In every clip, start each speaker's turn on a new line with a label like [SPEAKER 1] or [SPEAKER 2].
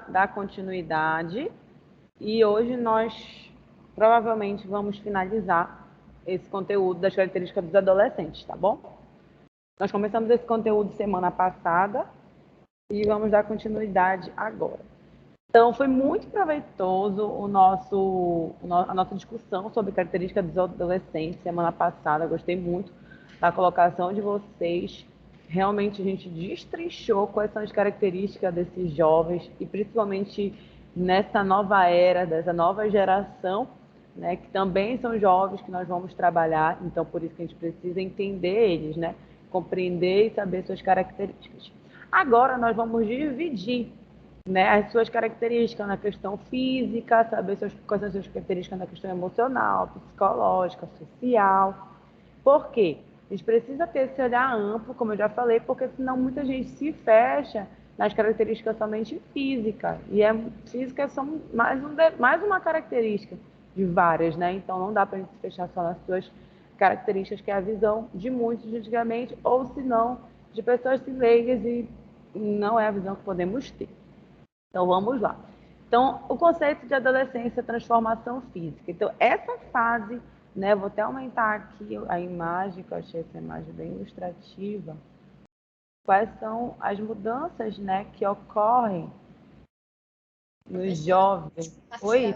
[SPEAKER 1] dar continuidade e hoje nós provavelmente vamos finalizar esse conteúdo das características dos adolescentes, tá bom? Nós começamos esse conteúdo semana passada e vamos dar continuidade agora. Então, foi muito proveitoso a nossa discussão sobre características dos adolescentes semana passada. Gostei muito da colocação de vocês. Realmente, a gente destrinchou quais são as características desses jovens e principalmente nessa nova era, dessa nova geração, né, que também são jovens que nós vamos trabalhar. Então, por isso que a gente precisa entender eles, né, compreender e saber suas características. Agora, nós vamos dividir, né, as suas características na questão física, saber quais são as suas características na questão emocional, psicológica, social. Por quê? A gente precisa ter esse olhar amplo, como eu já falei, porque senão muita gente se fecha nas características somente físicas. E física são mais uma característica de várias, né? Então não dá para a gente se fechar só nas suas características, que é a visão de muitos de antigamente, ou se não, de pessoas leigas, e não é a visão que podemos ter. Então, vamos lá. Então, o conceito de adolescência é transformação física. Então, essa fase, né, vou até aumentar aqui a imagem, que eu achei essa imagem bem ilustrativa. Quais são as mudanças, né, que ocorrem nos jovens? Oi?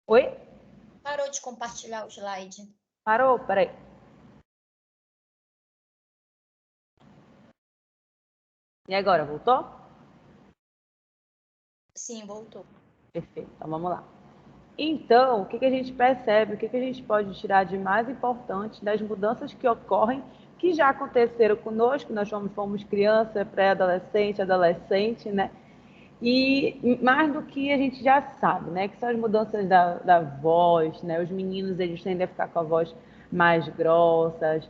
[SPEAKER 1] Oi?
[SPEAKER 2] Parou de compartilhar o slide.
[SPEAKER 1] Parou? Peraí. E agora, voltou?
[SPEAKER 2] Sim, voltou.
[SPEAKER 1] Perfeito, então vamos lá. Então, o que a gente percebe, o que a gente pode tirar de mais importante das mudanças que ocorrem, que já aconteceram conosco, nós fomos criança, pré-adolescente, adolescente, né? E mais do que a gente já sabe, né? Que são as mudanças da voz, né? Os meninos, eles tendem a ficar com a voz mais grossa.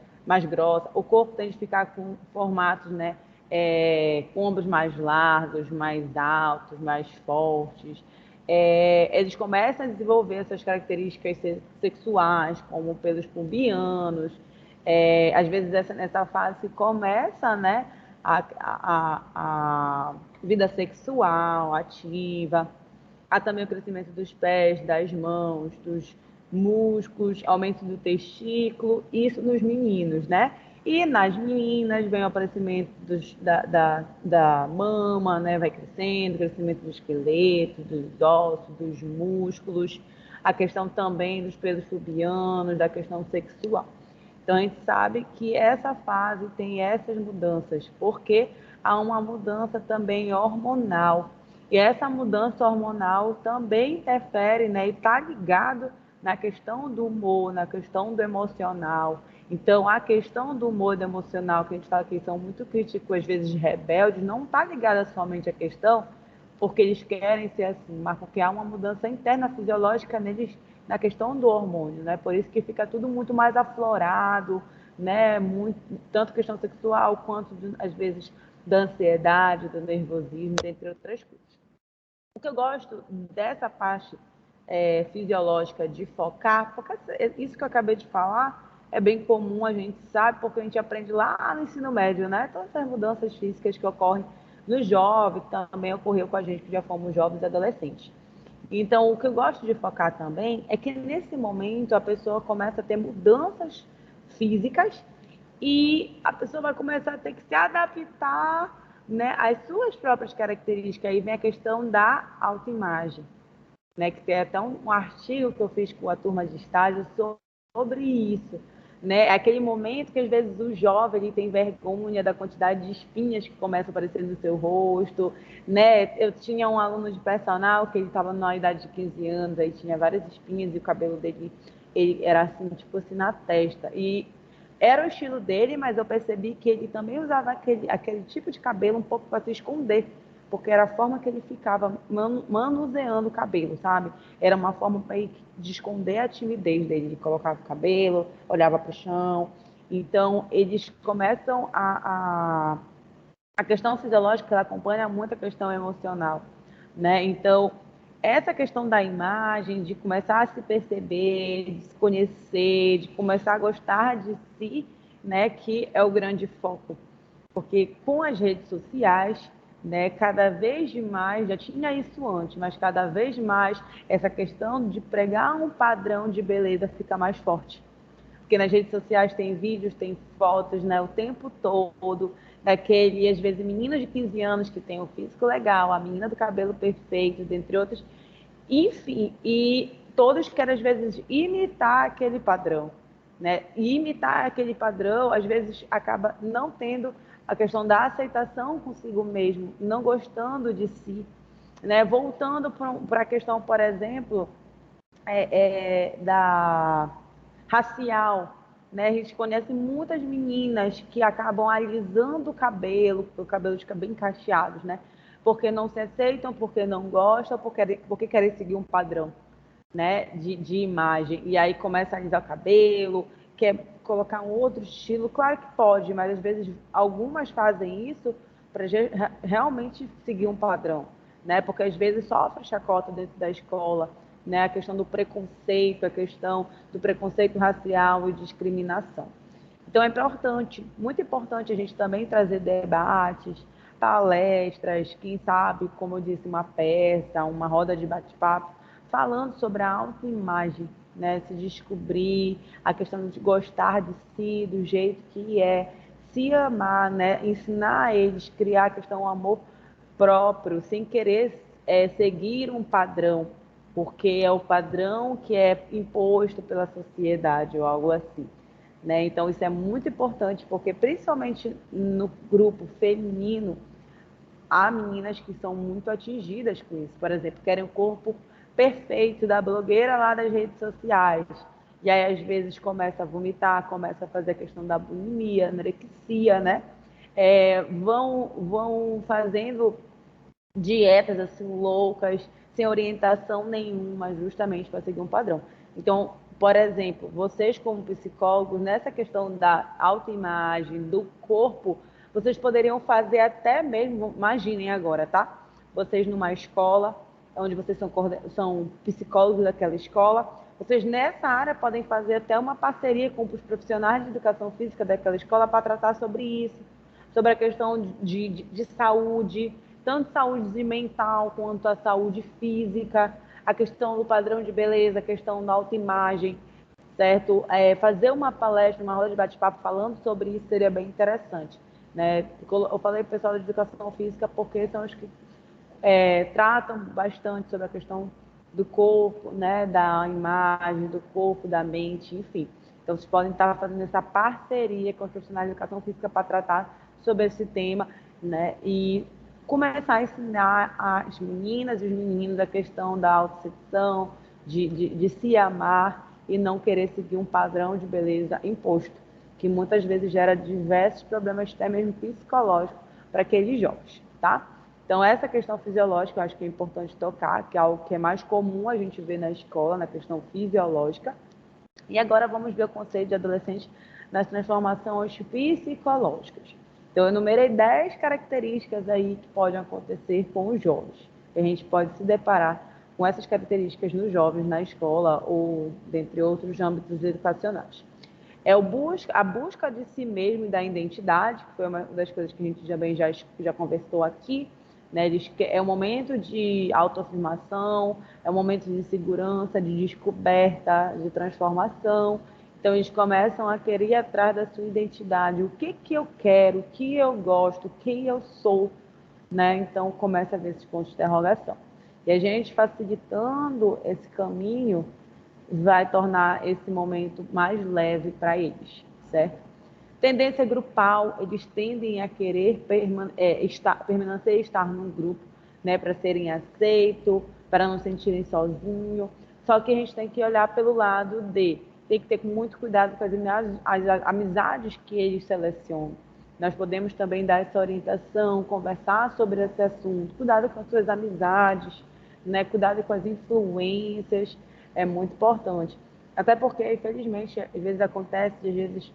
[SPEAKER 1] O corpo tende a ficar com formatos, né? Com ombros mais largos, mais altos, mais fortes. Eles começam a desenvolver essas características sexuais, como pelos pubianos. Às vezes nessa fase começa, né, a vida sexual ativa. Há também o crescimento dos pés, das mãos, dos músculos, aumento do testículo, isso nos meninos, né? E nas meninas vem o aparecimento da mama, né? Vai crescendo, crescimento do esqueleto, dos ossos, dos músculos, a questão também dos pelos pubianos, da questão sexual. Então, a gente sabe que essa fase tem essas mudanças, porque há uma mudança também hormonal. E essa mudança hormonal também interfere, né, e está ligado na questão do humor, na questão do emocional. Então, a questão do humor e do emocional, que a gente fala que são muito críticos, às vezes rebeldes, não está ligada somente à questão porque eles querem ser assim, mas porque há uma mudança interna fisiológica neles na questão do hormônio, né? Por isso que fica tudo muito mais aflorado, né? Tanto questão sexual quanto, às vezes, da ansiedade, do nervosismo, entre outras coisas. O que eu gosto dessa parte fisiológica de focar, porque isso que eu acabei de falar é bem comum, a gente sabe, porque a gente aprende lá no ensino médio, né? Todas essas mudanças físicas que ocorrem nos jovens, também ocorreu com a gente que já fomos jovens e adolescentes. Então, o que eu gosto de focar também é que nesse momento a pessoa começa a ter mudanças físicas e a pessoa vai começar a ter que se adaptar, né, às suas próprias características. Aí vem a questão da autoimagem, né, que tem até um artigo que eu fiz com a turma de estágio sobre isso. Né? É aquele momento que às vezes o jovem ele tem vergonha da quantidade de espinhas que começam a aparecer no seu rosto, né? Eu tinha um aluno de personal que ele estava na idade de 15 anos, aí tinha várias espinhas e o cabelo dele ele era assim, tipo assim, na testa. E era o estilo dele, mas eu percebi que ele também usava aquele tipo de cabelo um pouco para se esconder, porque era a forma que ele ficava manuseando o cabelo, sabe? Era uma forma de esconder a timidez dele. Ele colocava o cabelo, olhava para o chão. Então, eles começam a questão fisiológica, ela acompanha muito a questão emocional, né? Então, essa questão da imagem, de começar a se perceber, de se conhecer, de começar a gostar de si, né? Que é o grande foco. Porque com as redes sociais, né? Cada vez mais, já tinha isso antes, mas cada vez mais essa questão de pregar um padrão de beleza fica mais forte. Porque nas redes sociais tem vídeos, tem fotos, né, o tempo todo, daquele, às vezes, menina de 15 anos que tem o físico legal, a menina do cabelo perfeito, dentre outros. Enfim, e todos querem, às vezes, imitar aquele padrão, né? E imitar aquele padrão, às vezes, acaba não tendo a questão da aceitação consigo mesmo, não gostando de si, né? Voltando para a questão, por exemplo, da racial, né? A gente conhece muitas meninas que acabam alisando o cabelo fica bem cacheados, né? Porque não se aceitam, porque não gostam, porque querem seguir um padrão, né? De imagem. E aí começa a alisar o cabelo, quer colocar um outro estilo. Claro que pode, mas às vezes algumas fazem isso para realmente seguir um padrão, né? Porque às vezes sofre chacota dentro da escola, né? A questão do preconceito, a questão do preconceito racial e discriminação. Então é importante, muito importante a gente também trazer debates, palestras, quem sabe, como eu disse, uma peça, uma roda de bate-papo, falando sobre a autoimagem, né? Se descobrir, a questão de gostar de si, do jeito que é, se amar, né? Ensinar a eles, criar a questão do amor próprio, sem querer seguir um padrão, porque é o padrão que é imposto pela sociedade ou algo assim, né? Então isso é muito importante, porque principalmente no grupo feminino, há meninas que são muito atingidas com isso. Por exemplo, querem o corpo perfeito da blogueira lá das redes sociais. E aí, às vezes, começa a vomitar, começa a fazer a questão da bulimia, anorexia, né? Vão fazendo dietas assim loucas, sem orientação nenhuma, justamente para seguir um padrão. Então, por exemplo, vocês como psicólogos, nessa questão da autoimagem, do corpo, vocês poderiam fazer até mesmo, imaginem agora, tá? Vocês numa escola, onde vocês são psicólogos daquela escola, vocês nessa área podem fazer até uma parceria com os profissionais de educação física daquela escola para tratar sobre isso, sobre a questão de saúde, tanto saúde mental quanto a saúde física, a questão do padrão de beleza, a questão da autoimagem, certo? Fazer uma palestra, uma roda de bate-papo falando sobre isso seria bem interessante, né? Eu falei para o pessoal de educação física porque são os que tratam bastante sobre a questão do corpo, né, da imagem, do corpo, da mente, enfim. Então, vocês podem estar fazendo essa parceria com os profissionais de educação física para tratar sobre esse tema, né, e começar a ensinar as meninas e os meninos a questão da autoaceitação, de se amar e não querer seguir um padrão de beleza imposto, que muitas vezes gera diversos problemas, até mesmo psicológicos, para aqueles jovens, tá? Então, essa questão fisiológica eu acho que é importante tocar, que é algo que é mais comum a gente ver na escola, na questão fisiológica. E agora vamos ver o conceito de adolescente nas transformações psicológicas. Então, eu enumerei 10 características aí que podem acontecer com os jovens. A gente pode se deparar com essas características nos jovens na escola ou dentre outros âmbitos educacionais. A busca de si mesmo e da identidade, que foi uma das coisas que a gente já conversou aqui, né? É um momento de autoafirmação, é um momento de segurança, de descoberta, de transformação. Então, eles começam a querer ir atrás da sua identidade, o que que eu quero, o que eu gosto, quem eu sou, né? Então, começa a ver esses pontos de interrogação. E a gente facilitando esse caminho vai tornar esse momento mais leve para eles, certo? Tendência grupal, eles tendem a querer permanecer e estar num grupo, né, para serem aceitos, para não se sentirem sozinhos. Só que a gente tem que olhar pelo lado tem que ter muito cuidado com as amizades que eles selecionam. Nós podemos também dar essa orientação, conversar sobre esse assunto, cuidado com as suas amizades, né, cuidado com as influências, é muito importante. Até porque, infelizmente, às vezes acontece, às vezes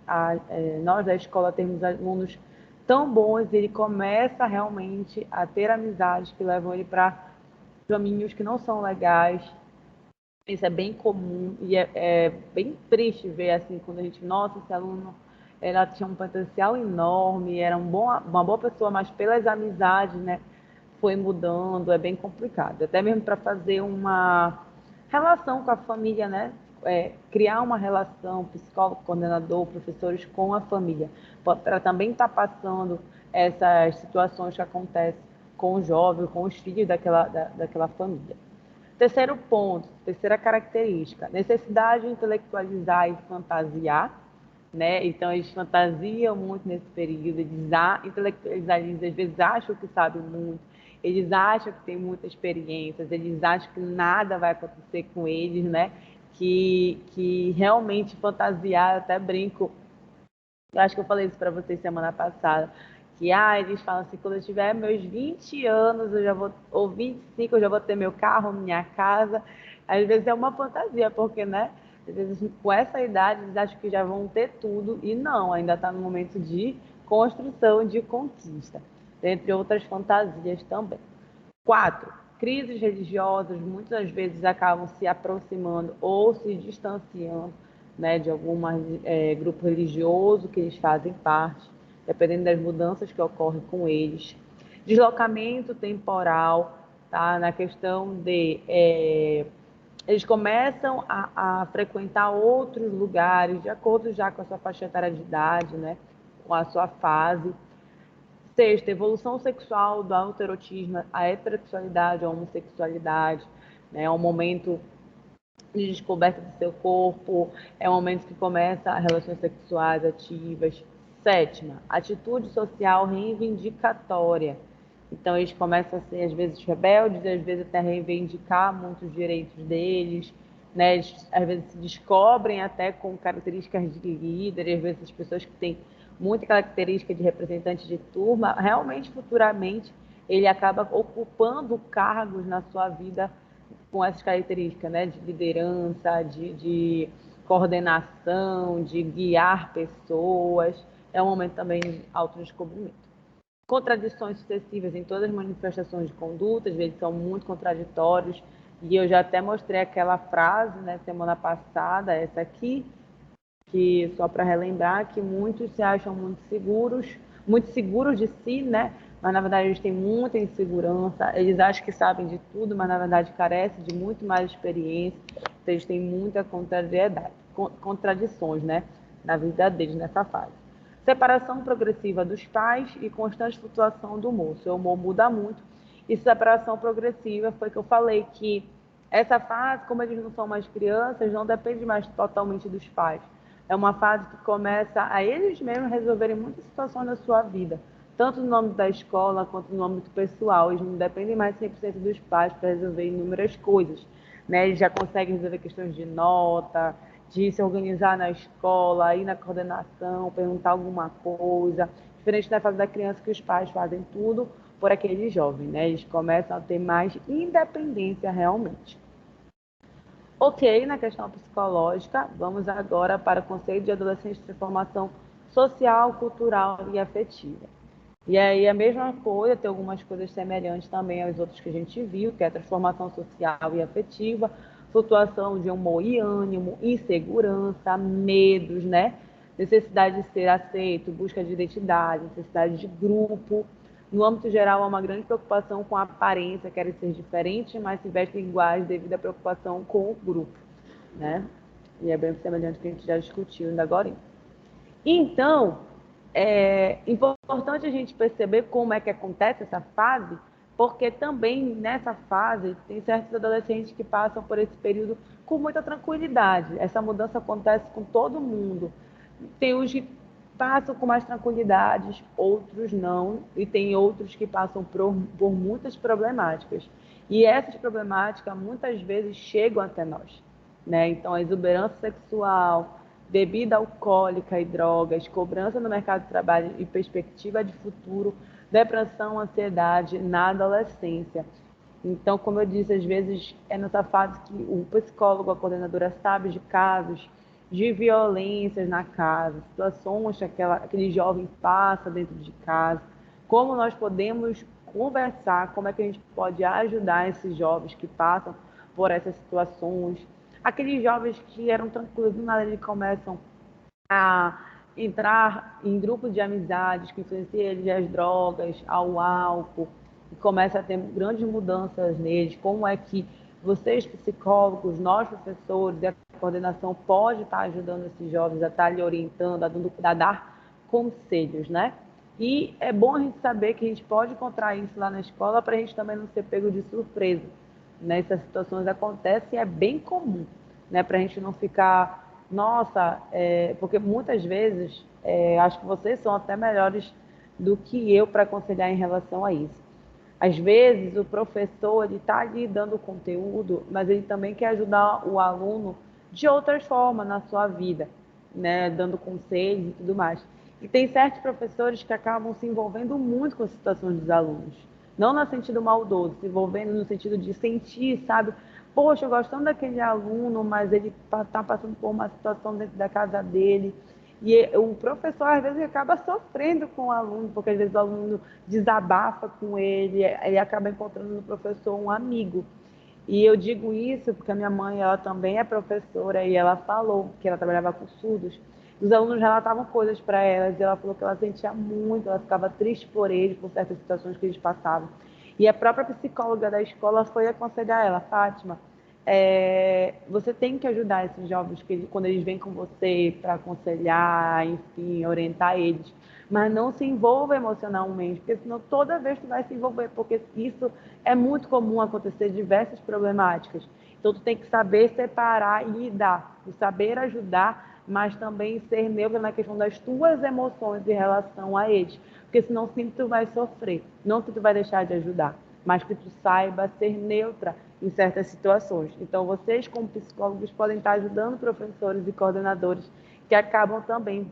[SPEAKER 1] nós da escola temos alunos tão bons e ele começa realmente a ter amizades que levam ele para caminhos que não são legais. Isso é bem comum e é bem triste ver assim, quando a gente, nossa, esse aluno ela tinha um potencial enorme, era uma boa pessoa, mas pelas amizades, né, foi mudando, é bem complicado. Até mesmo para fazer uma relação com a família, né? Criar uma relação, psicólogo, coordenador, professores com a família, para também estar passando essas situações que acontecem com o jovem, com os filhos daquela família. Terceiro ponto, terceira característica, necessidade de intelectualizar e fantasiar, né? Então, eles fantasiam muito nesse período, eles às vezes acham que sabem muito, eles acham que têm muitas experiências, eles acham que nada vai acontecer com eles, né? Que realmente fantasiar, eu até brinco, eu acho que eu falei isso para vocês semana passada, que eles falam assim, quando eu tiver meus 20 anos, eu já vou, ou 25, eu já vou ter meu carro, minha casa. Às vezes é uma fantasia, porque, né? Às vezes com essa idade eles acham que já vão ter tudo e não, ainda está no momento de construção, de conquista, entre outras fantasias também. 4. Crises religiosas muitas vezes acabam se aproximando ou se distanciando, né, de algum grupo religioso que eles fazem parte, dependendo das mudanças que ocorrem com eles. Deslocamento temporal, tá? Na questão de eles começam a frequentar outros lugares, de acordo já com a sua faixa etária de idade, né? Com a sua fase. Sexta, evolução sexual do autoerotismo, a heterossexualidade, a homossexualidade, né? É um momento de descoberta do seu corpo, é um momento que começa as relações sexuais ativas. Sétima, atitude social reivindicatória. Então, eles começam a ser, às vezes, rebeldes, às vezes até reivindicar muitos direitos deles, né? Eles, às vezes, se descobrem até com características de líder, às vezes as pessoas que têm muita característica de representante de turma, realmente, futuramente, ele acaba ocupando cargos na sua vida com essas características, né? De liderança, de coordenação, de guiar pessoas. É um momento também de autodescobrimento. Contradições sucessivas em todas as manifestações de conduta, às vezes são muito contraditórios, e eu já até mostrei aquela frase, né, semana passada, essa aqui, que só para relembrar que muitos se acham muito seguros de si, né? Mas na verdade eles têm muita insegurança, eles acham que sabem de tudo, mas na verdade carecem de muito mais experiência, então eles têm muita contradições, né, na vida deles nessa fase. Separação progressiva dos pais e constante flutuação do humor. Seu humor muda muito. E separação progressiva foi que eu falei que essa fase, como eles não são mais crianças, não depende mais totalmente dos pais. É uma fase que começa a eles mesmos resolverem muitas situações da sua vida, tanto no âmbito da escola quanto no âmbito pessoal. Eles não dependem mais 100% dos pais para resolver inúmeras coisas, né? Eles já conseguem resolver questões de nota, de se organizar na escola, ir na coordenação, perguntar alguma coisa. Diferente da fase da criança, que os pais fazem tudo por aquele jovem, né? Eles começam a ter mais independência realmente. Ok, na questão psicológica, vamos agora para o conceito de adolescente de transformação social, cultural e afetiva. E aí a mesma coisa, tem algumas coisas semelhantes também aos outros que a gente viu, que é a transformação social e afetiva, flutuação de humor e ânimo, insegurança, medos, né? Necessidade de ser aceito, busca de identidade, necessidade de grupo. No âmbito geral, há uma grande preocupação com a aparência, querem ser diferentes, mas se vestem iguais devido à preocupação com o grupo, né? E é bem semelhante ao que a gente já discutiu ainda agora. Então, é importante a gente perceber como é que acontece essa fase, porque também nessa fase tem certos adolescentes que passam por esse período com muita tranquilidade. Essa mudança acontece com todo mundo. Tem os que passam com mais tranquilidades, outros não, e tem outros que passam por muitas problemáticas. E essas problemáticas muitas vezes chegam até nós, né? Então, a exuberância sexual, bebida alcoólica e drogas, cobrança no mercado de trabalho e perspectiva de futuro, depressão, ansiedade na adolescência. Então, como eu disse, às vezes é nessa fase que o psicólogo, a coordenadora sabe de casos de violências na casa, situações que aquele jovem passa dentro de casa, como nós podemos conversar, como é que a gente pode ajudar esses jovens que passam por essas situações. Aqueles jovens que eram tranquilos, do nada eles começam a entrar em grupos de amizades que influenciam eles às drogas, ao álcool. começa a ter grandes mudanças neles, como é que vocês, psicólogos, nós, professores, e a coordenação pode estar ajudando esses jovens a estar lhe orientando, a dar conselhos, né? E é bom a gente saber que a gente pode encontrar isso lá na escola para a gente também não ser pego de surpresa, né? Essas situações acontecem e é bem comum, né? Para a gente não ficar, nossa, porque muitas vezes, acho que vocês são até melhores do que eu para aconselhar em relação a isso. Às vezes, o professor ele está ali dando conteúdo, mas ele também quer ajudar o aluno de outras formas na sua vida, né? Dando conselhos e tudo mais. E tem certos professores que acabam se envolvendo muito com as situações dos alunos. Não no sentido maldoso, se envolvendo no sentido de sentir, sabe? Poxa, eu gosto tanto daquele aluno, mas ele está passando por uma situação dentro da casa dele. E o professor, às vezes, acaba sofrendo com o aluno, porque às vezes o aluno desabafa com ele, ele acaba encontrando no professor um amigo. E eu digo isso porque a minha mãe, ela também é professora, e ela falou que ela trabalhava com surdos. Os alunos relatavam coisas para elas, e ela falou que ela sentia muito, ela ficava triste por eles, por certas situações que eles passavam. E a própria psicóloga da escola foi aconselhar ela: Fátima, você tem que ajudar esses jovens que quando eles vêm com você para aconselhar, enfim, orientar eles, mas não se envolva emocionalmente, porque senão toda vez tu vai se envolver, porque isso é muito comum acontecer diversas problemáticas. Então tu tem que saber separar e lidar, e saber ajudar, mas também ser neutro na questão das tuas emoções em relação a eles, porque senão sempre tu vai sofrer, não que tu vai deixar de ajudar, mas que tu saiba ser neutra em certas situações. Então, vocês, como psicólogos, podem estar ajudando professores e coordenadores que acabam também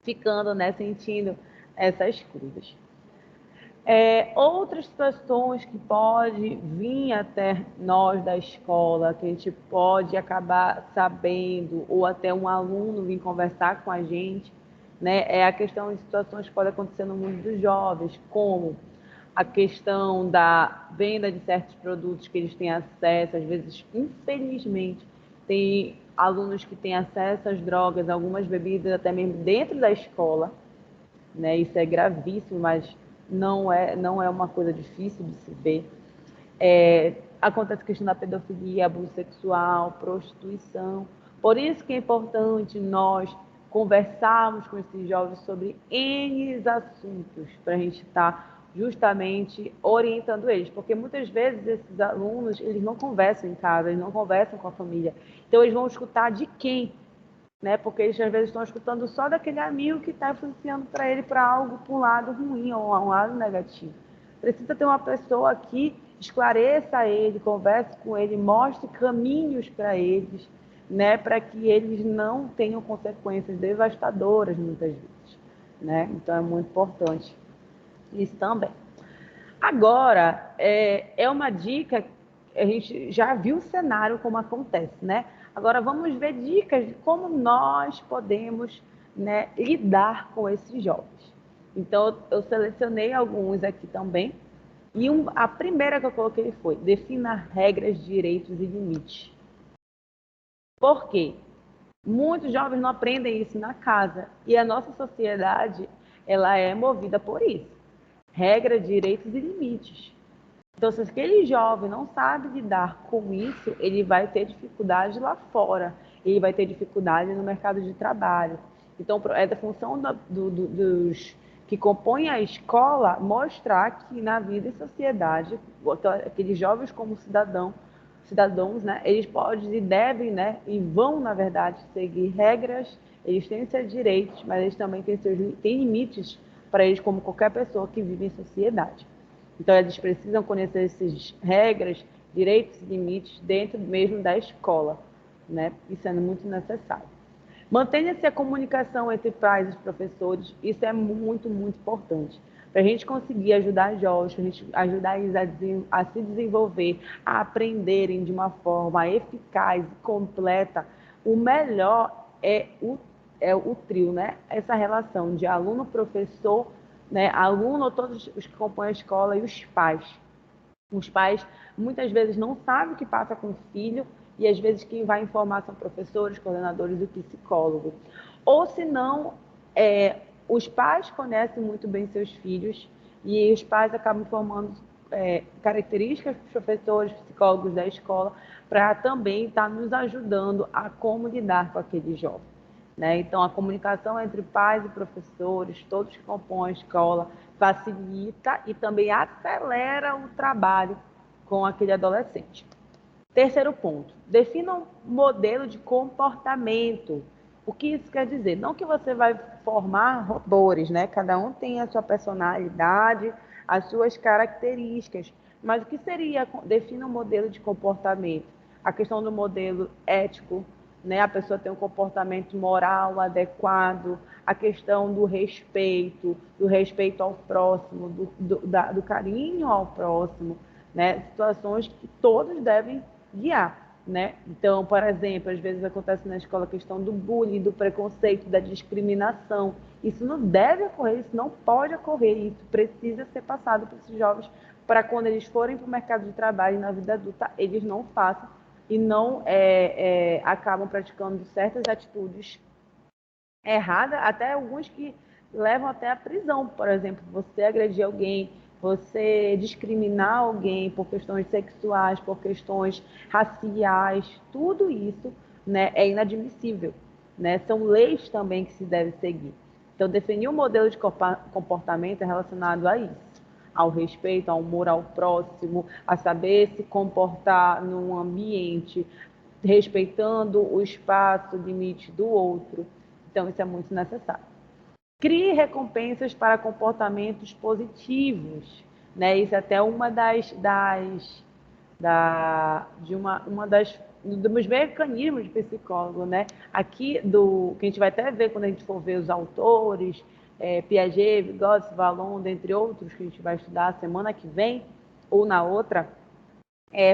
[SPEAKER 1] ficando, né, sentindo essas coisas. Outras situações que pode vir até nós da escola, que a gente pode acabar sabendo, ou até um aluno vir conversar com a gente, né, é a questão de situações que podem acontecer no mundo dos jovens, como a questão da venda de certos produtos que eles têm acesso, às vezes, infelizmente, tem alunos que têm acesso às drogas, algumas bebidas até mesmo dentro da escola, né? Isso é gravíssimo, mas não é uma coisa difícil de se ver. Acontece a questão da pedofilia, abuso sexual, prostituição. Por isso que é importante nós conversarmos com esses jovens sobre N assuntos, para a gente estar justamente orientando eles, porque muitas vezes esses alunos, eles não conversam em casa, eles não conversam com a família, então eles vão escutar de quem? Né? Porque eles às vezes estão escutando só daquele amigo que está influenciando para ele para algo, para um lado ruim ou um lado negativo. Precisa ter uma pessoa que esclareça ele, converse com ele, mostre caminhos para eles, né? Para que eles não tenham consequências devastadoras muitas vezes, né? Então é muito importante isso também. Agora, é uma dica, a gente já viu o cenário como acontece, né? Agora vamos ver dicas de como nós podemos, né, lidar com esses jovens. Então, eu selecionei alguns aqui também. E a primeira que eu coloquei foi: defina regras, direitos e limites. Por quê? Muitos jovens não aprendem isso na casa. E a nossa sociedade, ela é movida por isso. Regras, direitos e limites. Então, se aquele jovem não sabe lidar com isso, ele vai ter dificuldade lá fora, ele vai ter dificuldade no mercado de trabalho. Então, é da função dos que compõem a escola mostrar que na vida e sociedade, aqueles jovens como cidadãos, né, eles podem e devem, né, e vão, na verdade, seguir regras, eles têm seus direitos, mas eles também têm limites para eles, como qualquer pessoa que vive em sociedade. Então, eles precisam conhecer essas regras, direitos e limites dentro mesmo da escola, né? Isso é muito necessário. Mantenha-se a comunicação entre pais e professores, isso é muito, muito importante. Para a gente conseguir ajudar os jovens, para a gente ajudar eles a se desenvolver, a aprenderem de uma forma eficaz e completa, o melhor é o trio, né? Essa relação de aluno-professor, né? Aluno, todos os que compõem a escola e os pais. Os pais muitas vezes não sabem o que passa com o filho e às vezes quem vai informar são professores, coordenadores e psicólogos. Ou se não, os pais conhecem muito bem seus filhos e os pais acabam informando características dos professores, psicólogos da escola, para também estar nos ajudando a como lidar com aquele jovem, né? Então, a comunicação entre pais e professores, todos que compõem a escola, facilita e também acelera o trabalho com aquele adolescente. Terceiro ponto, defina um modelo de comportamento. O que isso quer dizer? Não que você vai formar robôs, né? Cada um tem a sua personalidade, as suas características. Mas o que seria, defina um modelo de comportamento? A questão do modelo ético, né? A pessoa tem um comportamento moral adequado, a questão do respeito ao próximo, do carinho ao próximo, né? Situações que todos devem guiar, né? Então, por exemplo, às vezes acontece na escola a questão do bullying, do preconceito, da discriminação. Isso não deve ocorrer, isso não pode ocorrer, isso precisa ser passado para esses jovens para quando eles forem para o mercado de trabalho e na vida adulta, eles não façam e não acabam praticando certas atitudes erradas, até alguns que levam até a prisão. Por exemplo, você agredir alguém, você discriminar alguém por questões sexuais, por questões raciais, tudo isso, né, é inadmissível, né? São leis também que se deve seguir. Então, definir um modelo de comportamento é relacionado a isso, ao respeito, ao amor ao próximo, a saber se comportar num ambiente respeitando o espaço, o limite do outro. Então, isso é muito necessário. Crie recompensas para comportamentos positivos, né? Isso é até uma dos mecanismos de psicólogo, né? Aqui que a gente vai até ver quando a gente for ver os autores, Piaget, Vygotsky, Vallon, dentre outros que a gente vai estudar semana que vem ou na outra,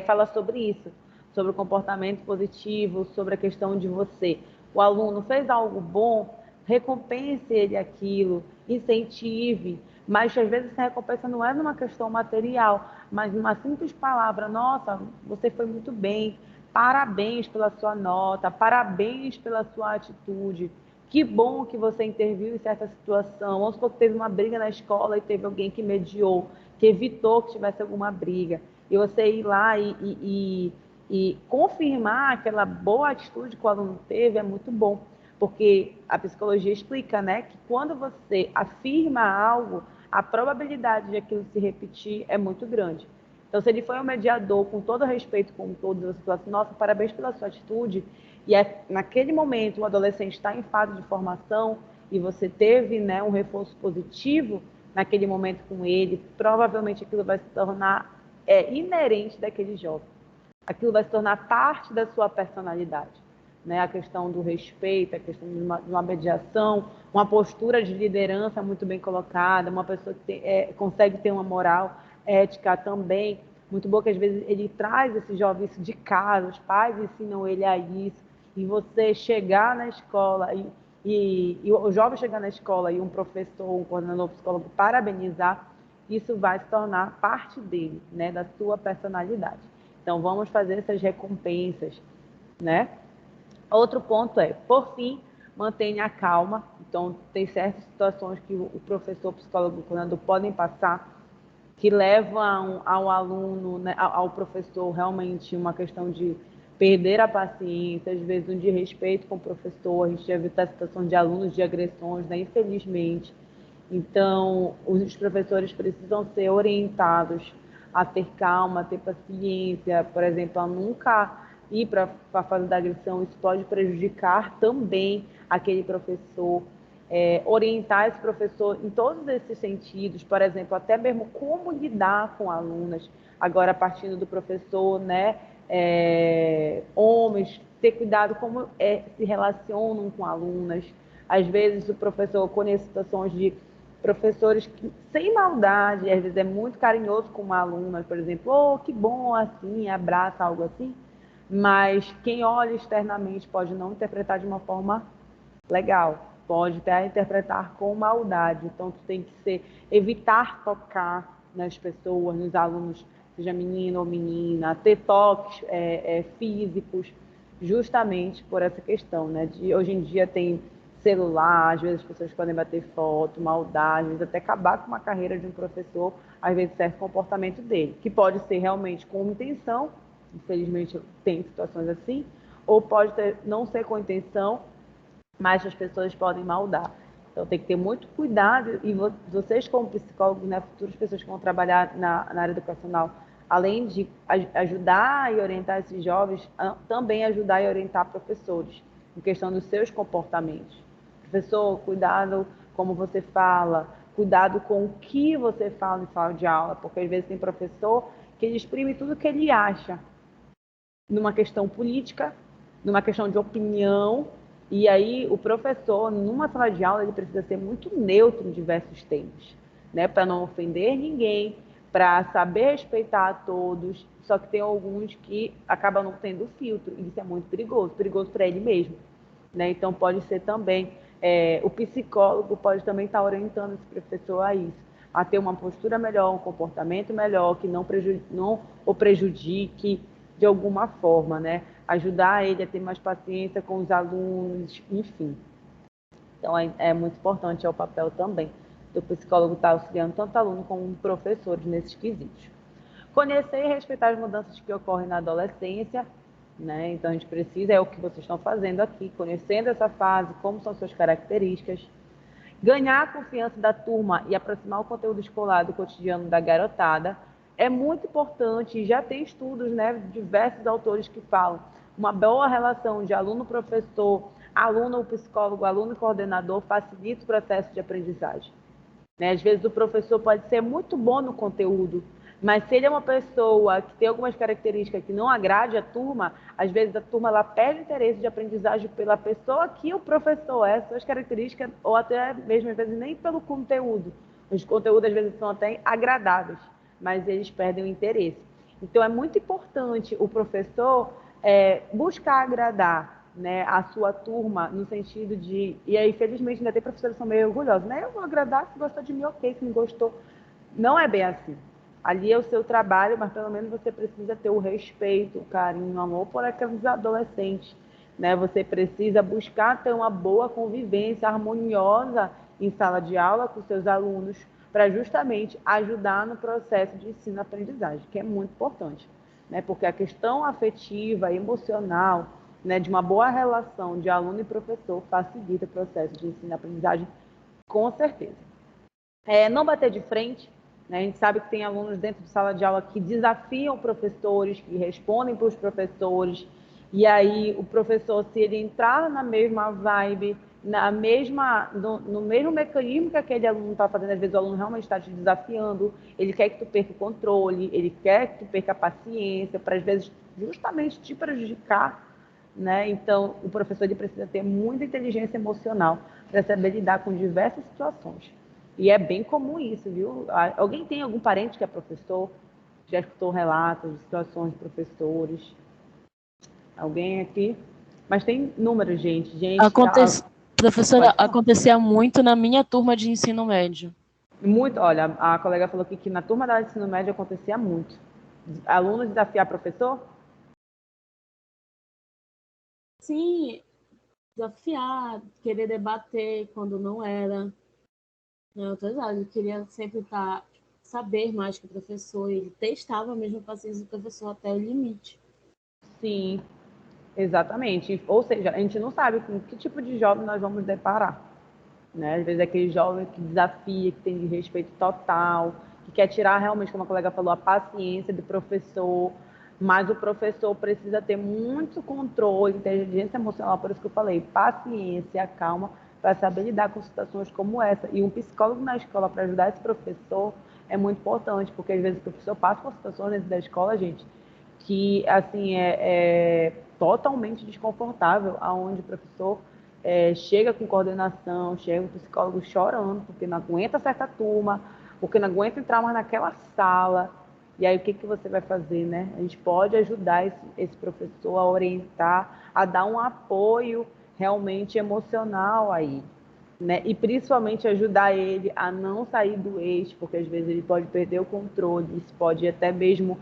[SPEAKER 1] fala sobre isso, sobre o comportamento positivo, sobre a questão de o aluno fez algo bom, recompense ele aquilo, incentive, mas às vezes essa recompensa não é numa questão material, mas numa simples palavra: nossa, você foi muito bem, parabéns pela sua nota, parabéns pela sua atitude, que bom que você interviu em certa situação. Vamos supor que teve uma briga na escola e teve alguém que mediou, que evitou que tivesse alguma briga. E você ir lá e confirmar aquela boa atitude que o aluno teve é muito bom. Porque a psicologia explica, né, que quando você afirma algo, a probabilidade de aquilo se repetir é muito grande. Então, se ele foi um mediador, com todo respeito com todos, você fala assim: nossa, parabéns pela sua atitude, e naquele momento o adolescente está em fase de formação e você teve, né, um reforço positivo naquele momento com ele, provavelmente aquilo vai se tornar inerente daquele jovem. Aquilo vai se tornar parte da sua personalidade, né? A questão do respeito, a questão de uma mediação, uma postura de liderança muito bem colocada, uma pessoa que consegue ter uma moral ética também muito boa, que às vezes ele traz esse jovem isso de casa, os pais ensinam ele a isso, e você chegar na escola e o jovem chegar na escola e um professor, um coordenador psicólogo parabenizar, isso vai se tornar parte dele, né, da sua personalidade. Então, vamos fazer essas recompensas, né? Outro ponto por fim, mantenha a calma. Então, tem certas situações que o professor, o psicólogo, o coordenador podem passar que levam ao aluno, né, ao professor, realmente uma questão de perder a paciência, às vezes um desrespeito com o professor. A gente já viu a situação de alunos de agressões, né, infelizmente. Então, os professores precisam ser orientados a ter calma, a ter paciência, por exemplo, a nunca ir para a fase da agressão. Isso pode prejudicar também aquele professor. Orientar esse professor em todos esses sentidos, por exemplo, até mesmo como lidar com alunas, agora partindo do professor, né, homens, ter cuidado como se relacionam com alunas. Às vezes o professor, conhece situações de professores que, sem maldade, às vezes é muito carinhoso com uma aluna, por exemplo: oh, que bom, assim, abraça, algo assim, mas quem olha externamente pode não interpretar de uma forma legal, pode até interpretar com maldade. Então, tu tem que evitar tocar nas pessoas, nos alunos, seja menino ou menina, ter toques físicos, justamente por essa questão, né? Hoje em dia tem celular, às vezes as pessoas podem bater foto, maldade, às vezes até acabar com uma carreira de um professor, às vezes certo comportamento dele, que pode ser realmente com intenção, infelizmente tem situações assim, ou pode não ser com intenção, mas as pessoas podem maldar. Então tem que ter muito cuidado, e vocês como psicólogos, né, futuras pessoas que vão trabalhar na área educacional, além de ajudar e orientar esses jovens, também ajudar e orientar professores, em questão dos seus comportamentos. Professor, cuidado como você fala, cuidado com o que você fala em sala de aula, porque às vezes tem professor que ele exprime tudo o que ele acha, numa questão política, numa questão de opinião, e aí o professor, numa sala de aula, ele precisa ser muito neutro em diversos temas, né? Para não ofender ninguém, para saber respeitar a todos, só que tem alguns que acabam não tendo filtro, e isso é muito perigoso, perigoso para ele mesmo, né? Então pode ser também, o psicólogo pode também estar orientando esse professor a isso, a ter uma postura melhor, um comportamento melhor, que não o prejudique de alguma forma, né? Ajudar ele a ter mais paciência com os alunos, enfim. Então, é muito importante, é o papel também do psicólogo estar auxiliando tanto aluno como professores nesses quesitos. Conhecer e respeitar as mudanças que ocorrem na adolescência, né? Então, a gente precisa, é o que vocês estão fazendo aqui, conhecendo essa fase, como são suas características, ganhar a confiança da turma e aproximar o conteúdo escolar do cotidiano da garotada é muito importante, e já tem estudos, né, diversos autores que falam uma boa relação de aluno-professor, aluno-psicólogo, aluno-coordenador facilita o processo de aprendizagem. Né? Às vezes o professor pode ser muito bom no conteúdo, mas se ele é uma pessoa que tem algumas características que não agrade a turma, às vezes a turma ela perde interesse de aprendizagem pela pessoa que o professor é, suas características, ou até mesmo às vezes nem pelo conteúdo. Os conteúdos às vezes são até agradáveis, mas eles perdem o interesse. Então é muito importante o professor buscar agradar, né, a sua turma, no sentido de... E aí, felizmente, ainda tem professores que são meio orgulhosos, né? Eu vou agradar, se gostou de mim, ok, se não gostou. Não é bem assim. Ali é o seu trabalho, mas pelo menos você precisa ter o respeito, o carinho, o amor por aqueles adolescentes, né? Você precisa buscar ter uma boa convivência harmoniosa em sala de aula com seus alunos, para justamente ajudar no processo de ensino-aprendizagem, que é muito importante, né? Porque a questão afetiva, emocional, né, de uma boa relação de aluno e professor facilita o processo de ensino-aprendizagem, com certeza. Não bater de frente, né? A gente sabe que tem alunos dentro de sala de aula que desafiam professores, que respondem para os professores, e aí o professor, se ele entrar na mesma vibe, no mesmo mecanismo que aquele aluno está fazendo, às vezes o aluno realmente está te desafiando, ele quer que tu perca o controle, ele quer que tu perca a paciência, para às vezes justamente te prejudicar, né? Então o professor ele precisa ter muita inteligência emocional para saber lidar com diversas situações. E é bem comum isso, viu? Alguém tem algum parente que é professor? Já escutou relatos de situações de professores? Alguém aqui? Mas tem números, gente.
[SPEAKER 3] Professora,
[SPEAKER 1] Pode falar.
[SPEAKER 3] acontecia muito na minha turma de ensino médio.
[SPEAKER 1] Muito, olha, a colega falou que na turma da ensino médio acontecia muito. Aluno desafiar professor?
[SPEAKER 3] Sim, desafiar, querer debater quando não era. Eu queria sempre saber mais que o professor, e ele testava mesmo a paciência do professor até o limite.
[SPEAKER 1] Sim, exatamente. Ou seja, a gente não sabe com que tipo de jovem nós vamos deparar, né? Às vezes é aquele jovem que desafia, que tem respeito total, que quer tirar realmente, como a colega falou, a paciência do professor, mas o professor precisa ter muito controle, inteligência emocional, por isso que eu falei, paciência, calma, para saber lidar com situações como essa. E um psicólogo na escola para ajudar esse professor é muito importante, porque às vezes o professor passa por situações dentro da escola, gente, que assim é totalmente desconfortável, aonde o professor chega com coordenação, chega com psicólogo chorando, porque não aguenta certa turma, porque não aguenta entrar mais naquela sala. E aí o que você vai fazer, né? A gente pode ajudar esse professor a orientar, a dar um apoio realmente emocional aí, né? E principalmente ajudar ele a não sair do eixo, porque às vezes ele pode perder o controle, isso pode até mesmo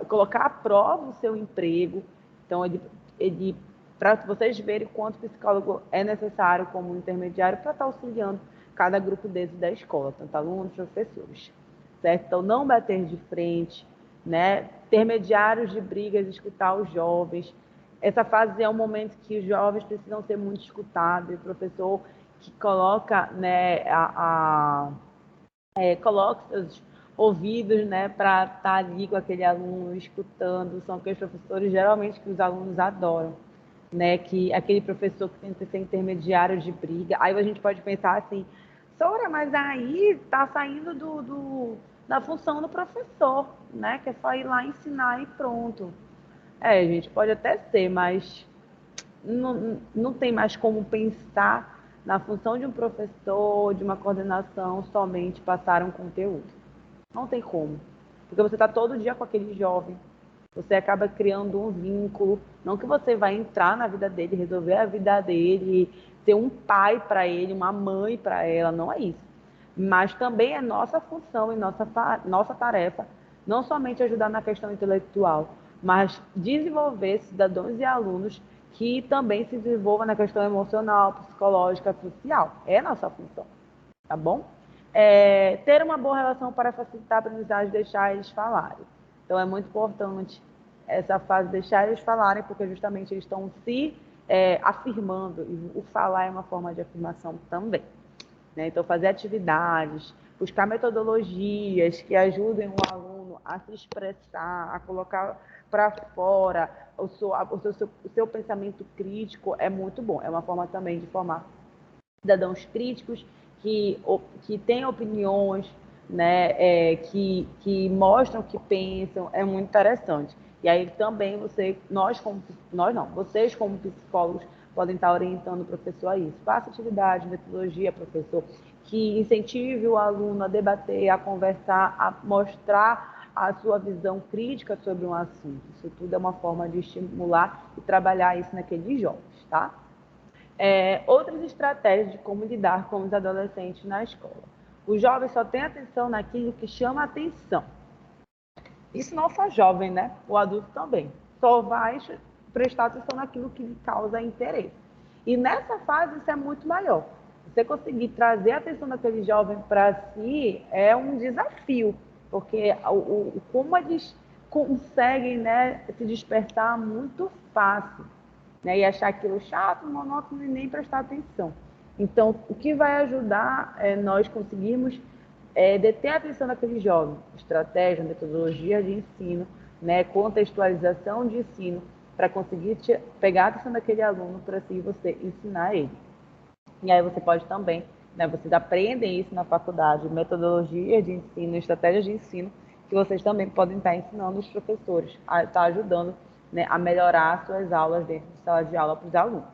[SPEAKER 1] colocar à prova o seu emprego. Então ele para vocês verem quanto psicólogo é necessário como intermediário para estar auxiliando cada grupo desses da escola, tanto alunos, professores, certo? Então, não bater de frente, né? Intermediários de brigas, escutar os jovens. Essa fase é um momento que os jovens precisam ser muito escutados, o professor que coloca, né, coloca seus ouvidos, né, para estar ali com aquele aluno, escutando, são aqueles professores geralmente que os alunos adoram, né, que aquele professor que tenta ser intermediário de briga. Aí a gente pode pensar assim, Sora, mas aí está saindo da função do professor, né, que é só ir lá ensinar e pronto. A gente pode até ser, mas não tem mais como pensar na função de um professor, de uma coordenação, somente passar um conteúdo. Não tem como. Porque você está todo dia com aquele jovem. Você acaba criando um vínculo. Não que você vai entrar na vida dele, resolver a vida dele, ser um pai para ele, uma mãe para ela. Não é isso. Mas também é nossa função e nossa tarefa, não somente ajudar na questão intelectual, mas desenvolver cidadãos e alunos que também se desenvolvam na questão emocional, psicológica, social. É nossa função, tá bom? Ter uma boa relação para facilitar a aprendizagem e deixar eles falarem. Então, é muito importante essa fase de deixar eles falarem, porque justamente eles estão se afirmando, e o falar é uma forma de afirmação também. Né? Então, fazer atividades, buscar metodologias que ajudem o aluno a se expressar, a colocar para fora o seu pensamento crítico é muito bom. É uma forma também de formar cidadãos críticos que têm opiniões, né, que mostram o que pensam, é muito interessante. E aí também vocês como psicólogos podem estar orientando o professor a isso. Faça atividade, metodologia, professor, que incentive o aluno a debater, a conversar, a mostrar a sua visão crítica sobre um assunto. Isso tudo é uma forma de estimular e trabalhar isso naqueles jovens, tá? Outras estratégias de como lidar com os adolescentes na escola. O jovem só tem atenção naquilo que chama atenção. Isso não só jovem, né? O adulto também. Só vai prestar atenção naquilo que lhe causa interesse. E nessa fase isso é muito maior. Você conseguir trazer a atenção daquele jovem para si é um desafio, porque como eles conseguem, né, se dispersar muito fácil, né, e achar aquilo chato, monótono e nem prestar atenção. Então, o que vai ajudar nós conseguirmos deter a atenção daquele jovem? Estratégia, metodologia de ensino, né, contextualização de ensino, para conseguir pegar a atenção daquele aluno para assim você ensinar ele. E aí você pode também, né, vocês aprendem isso na faculdade, metodologia de ensino, estratégias de ensino, que vocês também podem estar ensinando os professores, a estar ajudando, né, a melhorar suas aulas dentro de sala de aula para os alunos.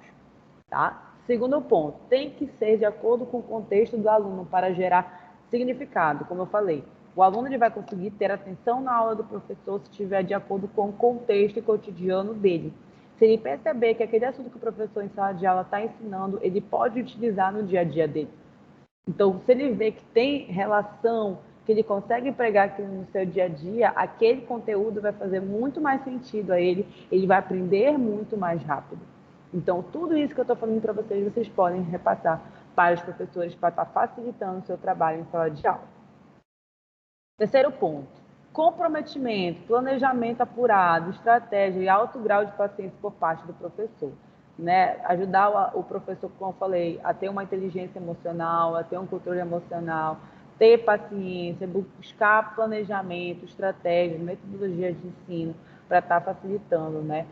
[SPEAKER 1] Tá? Segundo ponto, tem que ser de acordo com o contexto do aluno para gerar significado, como eu falei. O aluno ele vai conseguir ter atenção na aula do professor se estiver de acordo com o contexto e cotidiano dele. Se ele perceber que aquele assunto que o professor em sala de aula está ensinando, ele pode utilizar no dia a dia dele. Então, se ele vê que tem relação, que ele consegue empregar aquilo no seu dia a dia, aquele conteúdo vai fazer muito mais sentido a ele, ele vai aprender muito mais rápido. Então, tudo isso que eu estou falando para vocês, vocês podem repassar para os professores para estar facilitando o seu trabalho em sala de aula. Terceiro ponto, comprometimento, planejamento apurado, estratégia e alto grau de paciência por parte do professor. Né? Ajudar o professor, como eu falei, a ter uma inteligência emocional, a ter um controle emocional, ter paciência, buscar planejamento, estratégias, metodologias de ensino para estar facilitando, né,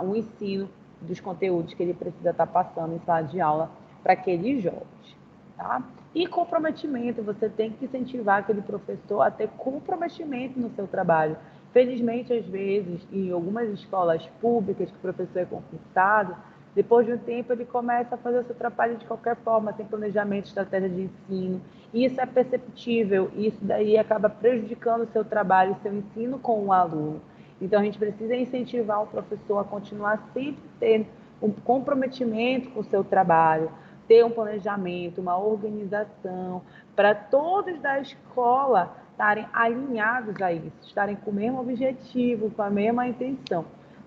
[SPEAKER 1] o ensino dos conteúdos que ele precisa estar passando em sala de aula para aqueles jovens. Tá? E comprometimento, você tem que incentivar aquele professor a ter comprometimento no seu trabalho. Felizmente, às vezes, em algumas escolas públicas que o professor é concursado, depois de um tempo ele começa a fazer o seu trabalho de qualquer forma, sem planejamento, estratégia de ensino. E isso é perceptível, e isso daí acaba prejudicando o seu trabalho, o seu ensino com o aluno. Então, a gente precisa incentivar o professor a continuar sempre tendo um comprometimento com o seu trabalho, ter um planejamento, uma organização, para todos da escola estarem alinhados a isso, estarem com o mesmo objetivo, com a mesma intenção,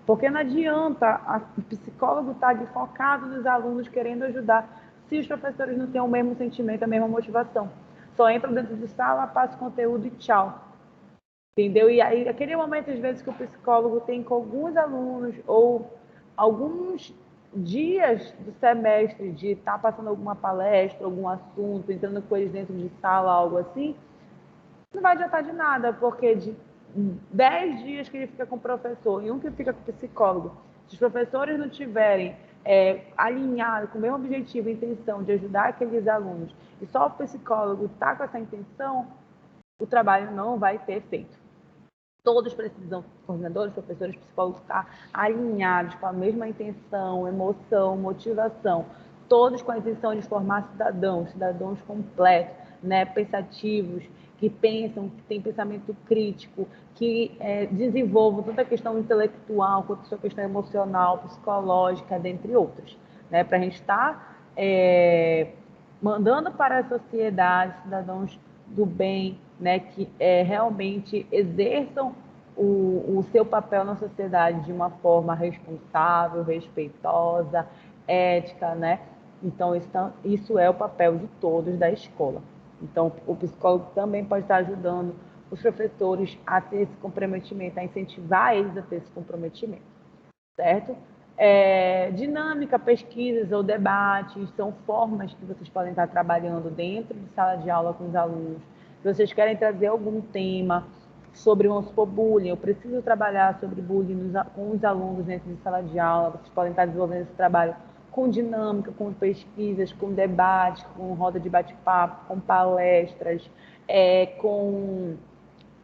[SPEAKER 1] Porque não adianta o psicólogo estar ali focado nos alunos, querendo ajudar, se os professores não têm o mesmo sentimento, a mesma motivação. Só entram dentro de sala, passa o conteúdo e tchau. Entendeu? E aí, aquele momento, às vezes, que o psicólogo tem com alguns alunos, ou alguns dias do semestre de estar passando alguma palestra, algum assunto, entrando com eles dentro de sala, algo assim, não vai adiantar de nada, porque de 10 dias que ele fica com o professor e um que fica com o psicólogo, se os professores não tiverem alinhados com o mesmo objetivo e intenção de ajudar aqueles alunos, e só o psicólogo está com essa intenção, o trabalho não vai ter feito. Todos precisam, coordenadores, professores, psicólogos, estar alinhados com a mesma intenção, emoção, motivação, todos com a intenção de formar cidadãos completos, né, pensativos, que pensam, que têm pensamento crítico, que desenvolvam tanto a questão intelectual quanto a sua questão emocional, psicológica, dentre outras, né, para a gente estar mandando para a sociedade cidadãos do bem, né, que realmente exerçam o seu papel na sociedade de uma forma responsável, respeitosa, ética, né? Então, isso é o papel de todos da escola. Então, o psicólogo também pode estar ajudando os professores a ter esse comprometimento, a incentivar eles a ter esse comprometimento, certo? Dinâmica, pesquisas ou debates são formas que vocês podem estar trabalhando dentro de sala de aula com os alunos. Se vocês querem trazer algum tema sobre, vamos supor, bullying, eu preciso trabalhar sobre bullying com os alunos dentro de sala de aula, vocês podem estar desenvolvendo esse trabalho com dinâmica, com pesquisas, com debates, com roda de bate-papo, com palestras, com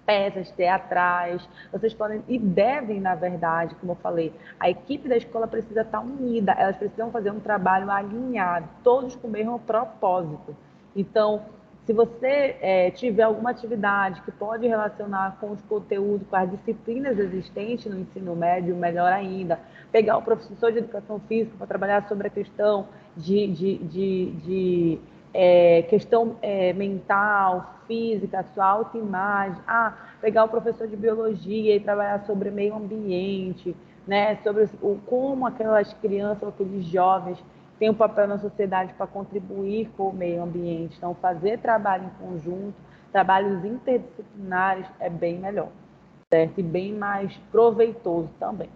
[SPEAKER 1] peças teatrais. Vocês podem e devem, na verdade, como eu falei, a equipe da escola precisa estar unida, elas precisam fazer um trabalho alinhado, todos com o mesmo propósito. Então, se você tiver alguma atividade que pode relacionar com os conteúdos, com as disciplinas existentes no ensino médio, melhor ainda. Pegar o professor de educação física para trabalhar sobre a questão questão mental, física, sua autoimagem. Pegar o professor de biologia e trabalhar sobre meio ambiente, né? Sobre como aquelas crianças ou aqueles jovens têm um papel na sociedade para contribuir com o meio ambiente. Então, fazer trabalho em conjunto, trabalhos interdisciplinares é bem melhor, certo? E bem mais proveitoso também.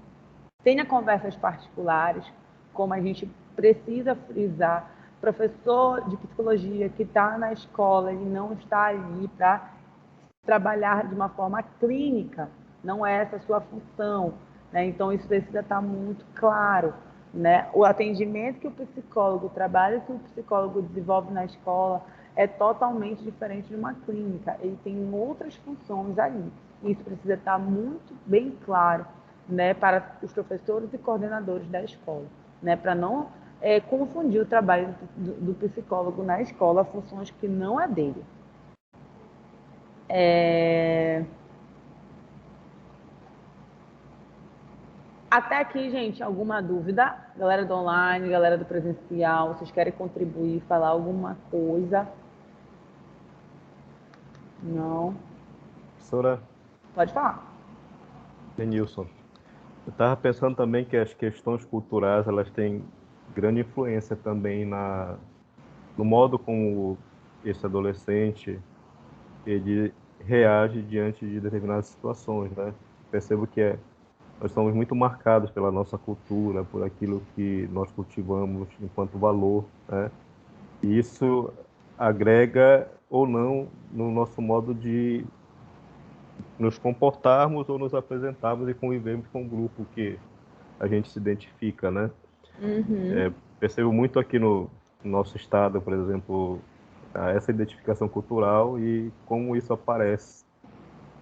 [SPEAKER 1] Tenha conversas particulares, como a gente precisa frisar. Professor de psicologia que está na escola, ele não está ali para trabalhar de uma forma clínica, não é essa a sua função, né? Então, isso precisa estar muito claro, né? O atendimento que o psicólogo, o trabalho que o psicólogo desenvolve na escola é totalmente diferente de uma clínica, ele tem outras funções ali. Isso precisa estar muito bem claro, né, para os professores e coordenadores da escola, né, para não confundir o trabalho do psicólogo na escola, funções que não é dele. Até aqui, gente, alguma dúvida? Galera do online, galera do presencial, vocês querem contribuir, falar alguma coisa? Não?
[SPEAKER 4] Professora
[SPEAKER 1] Pode falar.
[SPEAKER 4] Denilson, eu estava pensando também que as questões culturais elas têm grande influência também no modo como esse adolescente ele reage diante de determinadas situações, né? Percebo que nós somos muito marcados pela nossa cultura, por aquilo que nós cultivamos enquanto valor, né? E isso agrega ou não no nosso modo de nos comportarmos ou nos apresentarmos e convivermos com o grupo que a gente se identifica, né? Percebo muito aqui no nosso estado, por exemplo, essa identificação cultural e como isso aparece,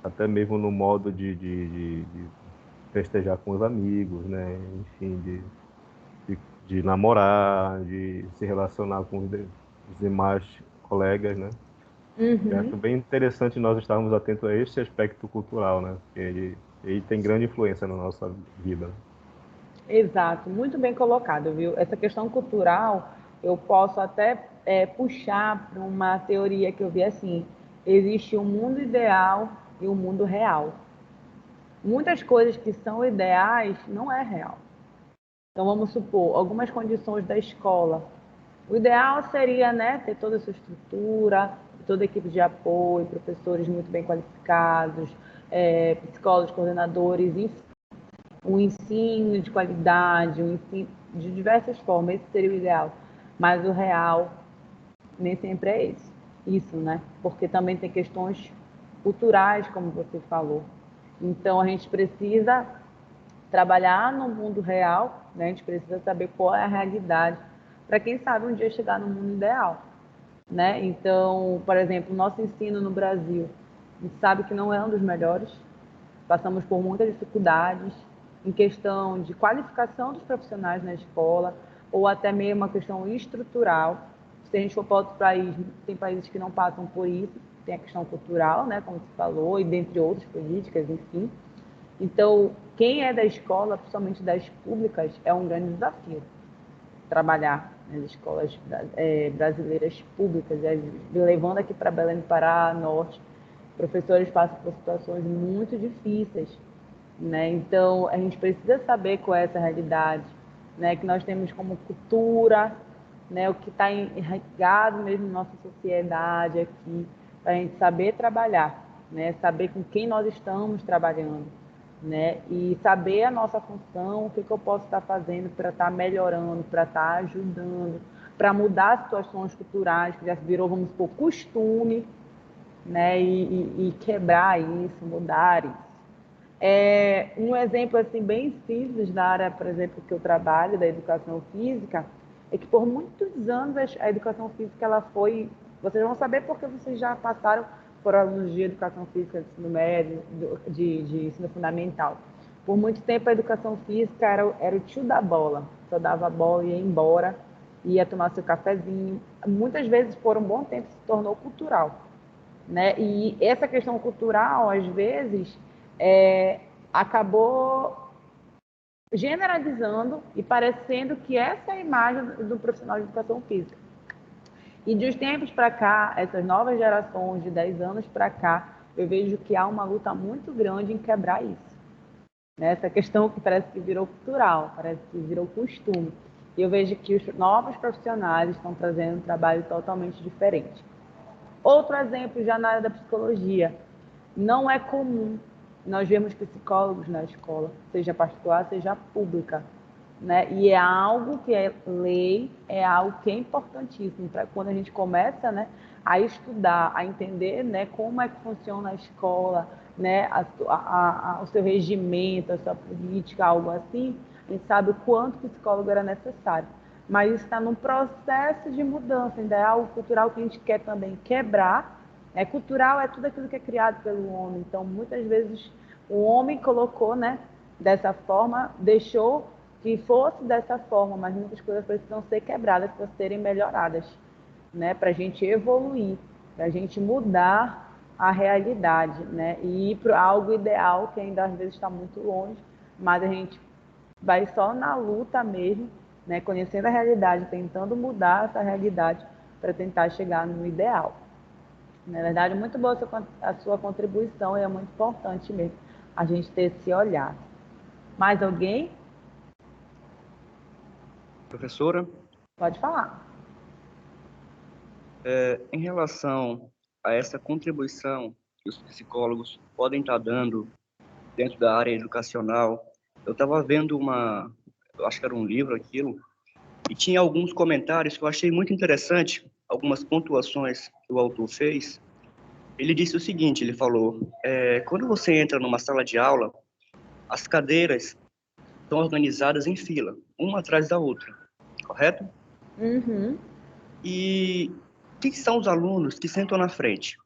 [SPEAKER 4] até mesmo no modo de festejar com os amigos, né? Enfim, de namorar, de se relacionar com os demais colegas, né? Eu acho bem interessante nós estarmos atentos a esse aspecto cultural, né? Porque ele tem grande influência na nossa vida.
[SPEAKER 1] Exato, muito bem colocado, viu? Essa questão cultural, eu posso até puxar para uma teoria que eu vi assim: existe um mundo ideal e um mundo real. muitas coisas que são ideais não é real. Então, vamos supor, algumas condições da escola. O ideal seria, né, ter toda essa estrutura, toda a equipe de apoio, professores muito bem qualificados, psicólogos, coordenadores, enfim, um ensino de qualidade, um ensino de diversas formas. Esse seria o ideal. Mas o real nem sempre é esse. Isso, né? Porque também tem questões culturais, como você falou. Então, a gente precisa trabalhar no mundo real, né? A gente precisa saber qual é a realidade, para quem sabe um dia chegar no mundo ideal, né? Então, por exemplo, o nosso ensino no Brasil, a gente sabe que não é um dos melhores, passamos por muitas dificuldades em questão de qualificação dos profissionais na escola, ou até mesmo uma questão estrutural. Se a gente for para outro país, tem países que não passam por isso, tem a questão cultural, né, como você falou, e dentre outras políticas, enfim. Então, quem é da escola, principalmente das públicas, é um grande desafio trabalhar nas escolas brasileiras públicas, levando aqui para Belém do Pará, Norte, professores passam por situações muito difíceis, né? Então, a gente precisa saber qual é essa realidade, né? Que nós temos como cultura, né? O que está enraizado mesmo na nossa sociedade aqui, para a gente saber trabalhar, né? Saber com quem nós estamos trabalhando, né? E saber a nossa função, o que eu posso estar fazendo para estar melhorando, para estar ajudando, para mudar situações culturais que já virou, vamos supor, costume, né? E quebrar isso, mudar isso. Um exemplo assim bem simples da área, por exemplo, que eu trabalho, da educação física, é que por muitos anos a educação física ela foi, vocês vão saber porque vocês já passaram por alunos de educação física de ensino médio, de ensino fundamental. Por muito tempo a educação física era o tio da bola, só dava a bola e ia embora, ia tomar seu cafezinho. Muitas vezes por um bom tempo se tornou cultural, né? E essa questão cultural, às vezes, acabou generalizando e parecendo que essa é a imagem do profissional de educação física. E de uns tempos para cá, essas novas gerações, de 10 anos para cá, eu vejo que há uma luta muito grande em quebrar isso, né? Essa questão que parece que virou cultural, parece que virou costume. E eu vejo que os novos profissionais estão trazendo um trabalho totalmente diferente. Outro exemplo já na área da psicologia. Não é comum nós vermos psicólogos na escola, seja particular, seja pública, né? E é algo que é lei, é algo que é importantíssimo para quando a gente começa, né, a estudar, a entender, né, como é que funciona a escola, né, o seu regimento, a sua política, algo assim, a gente sabe o quanto o psicólogo era necessário. Mas isso está num processo de mudança, ainda é algo cultural que a gente quer também quebrar. Cultural é tudo aquilo que é criado pelo homem, então muitas vezes o homem colocou, né, dessa forma, deixou que fosse dessa forma, mas muitas coisas precisam ser quebradas para serem melhoradas, né, para a gente evoluir, para a gente mudar a realidade, né, e ir para algo ideal que ainda às vezes está muito longe, mas a gente vai só na luta mesmo, né, conhecendo a realidade, tentando mudar essa realidade para tentar chegar no ideal. Na verdade, muito boa a sua contribuição e é muito importante mesmo a gente ter esse olhar. Mais alguém?
[SPEAKER 5] Professora,
[SPEAKER 1] Pode falar.
[SPEAKER 5] em relação a essa contribuição que os psicólogos podem estar dando dentro da área educacional, eu estava vendo eu acho que era um livro aquilo, e tinha alguns comentários que eu achei muito interessante, algumas pontuações que o autor fez. Ele disse o seguinte, ele falou, quando você entra numa sala de aula, as cadeiras estão organizadas em fila, uma atrás da outra, correto?
[SPEAKER 1] Uhum.
[SPEAKER 5] E quem são os alunos que sentam na frente?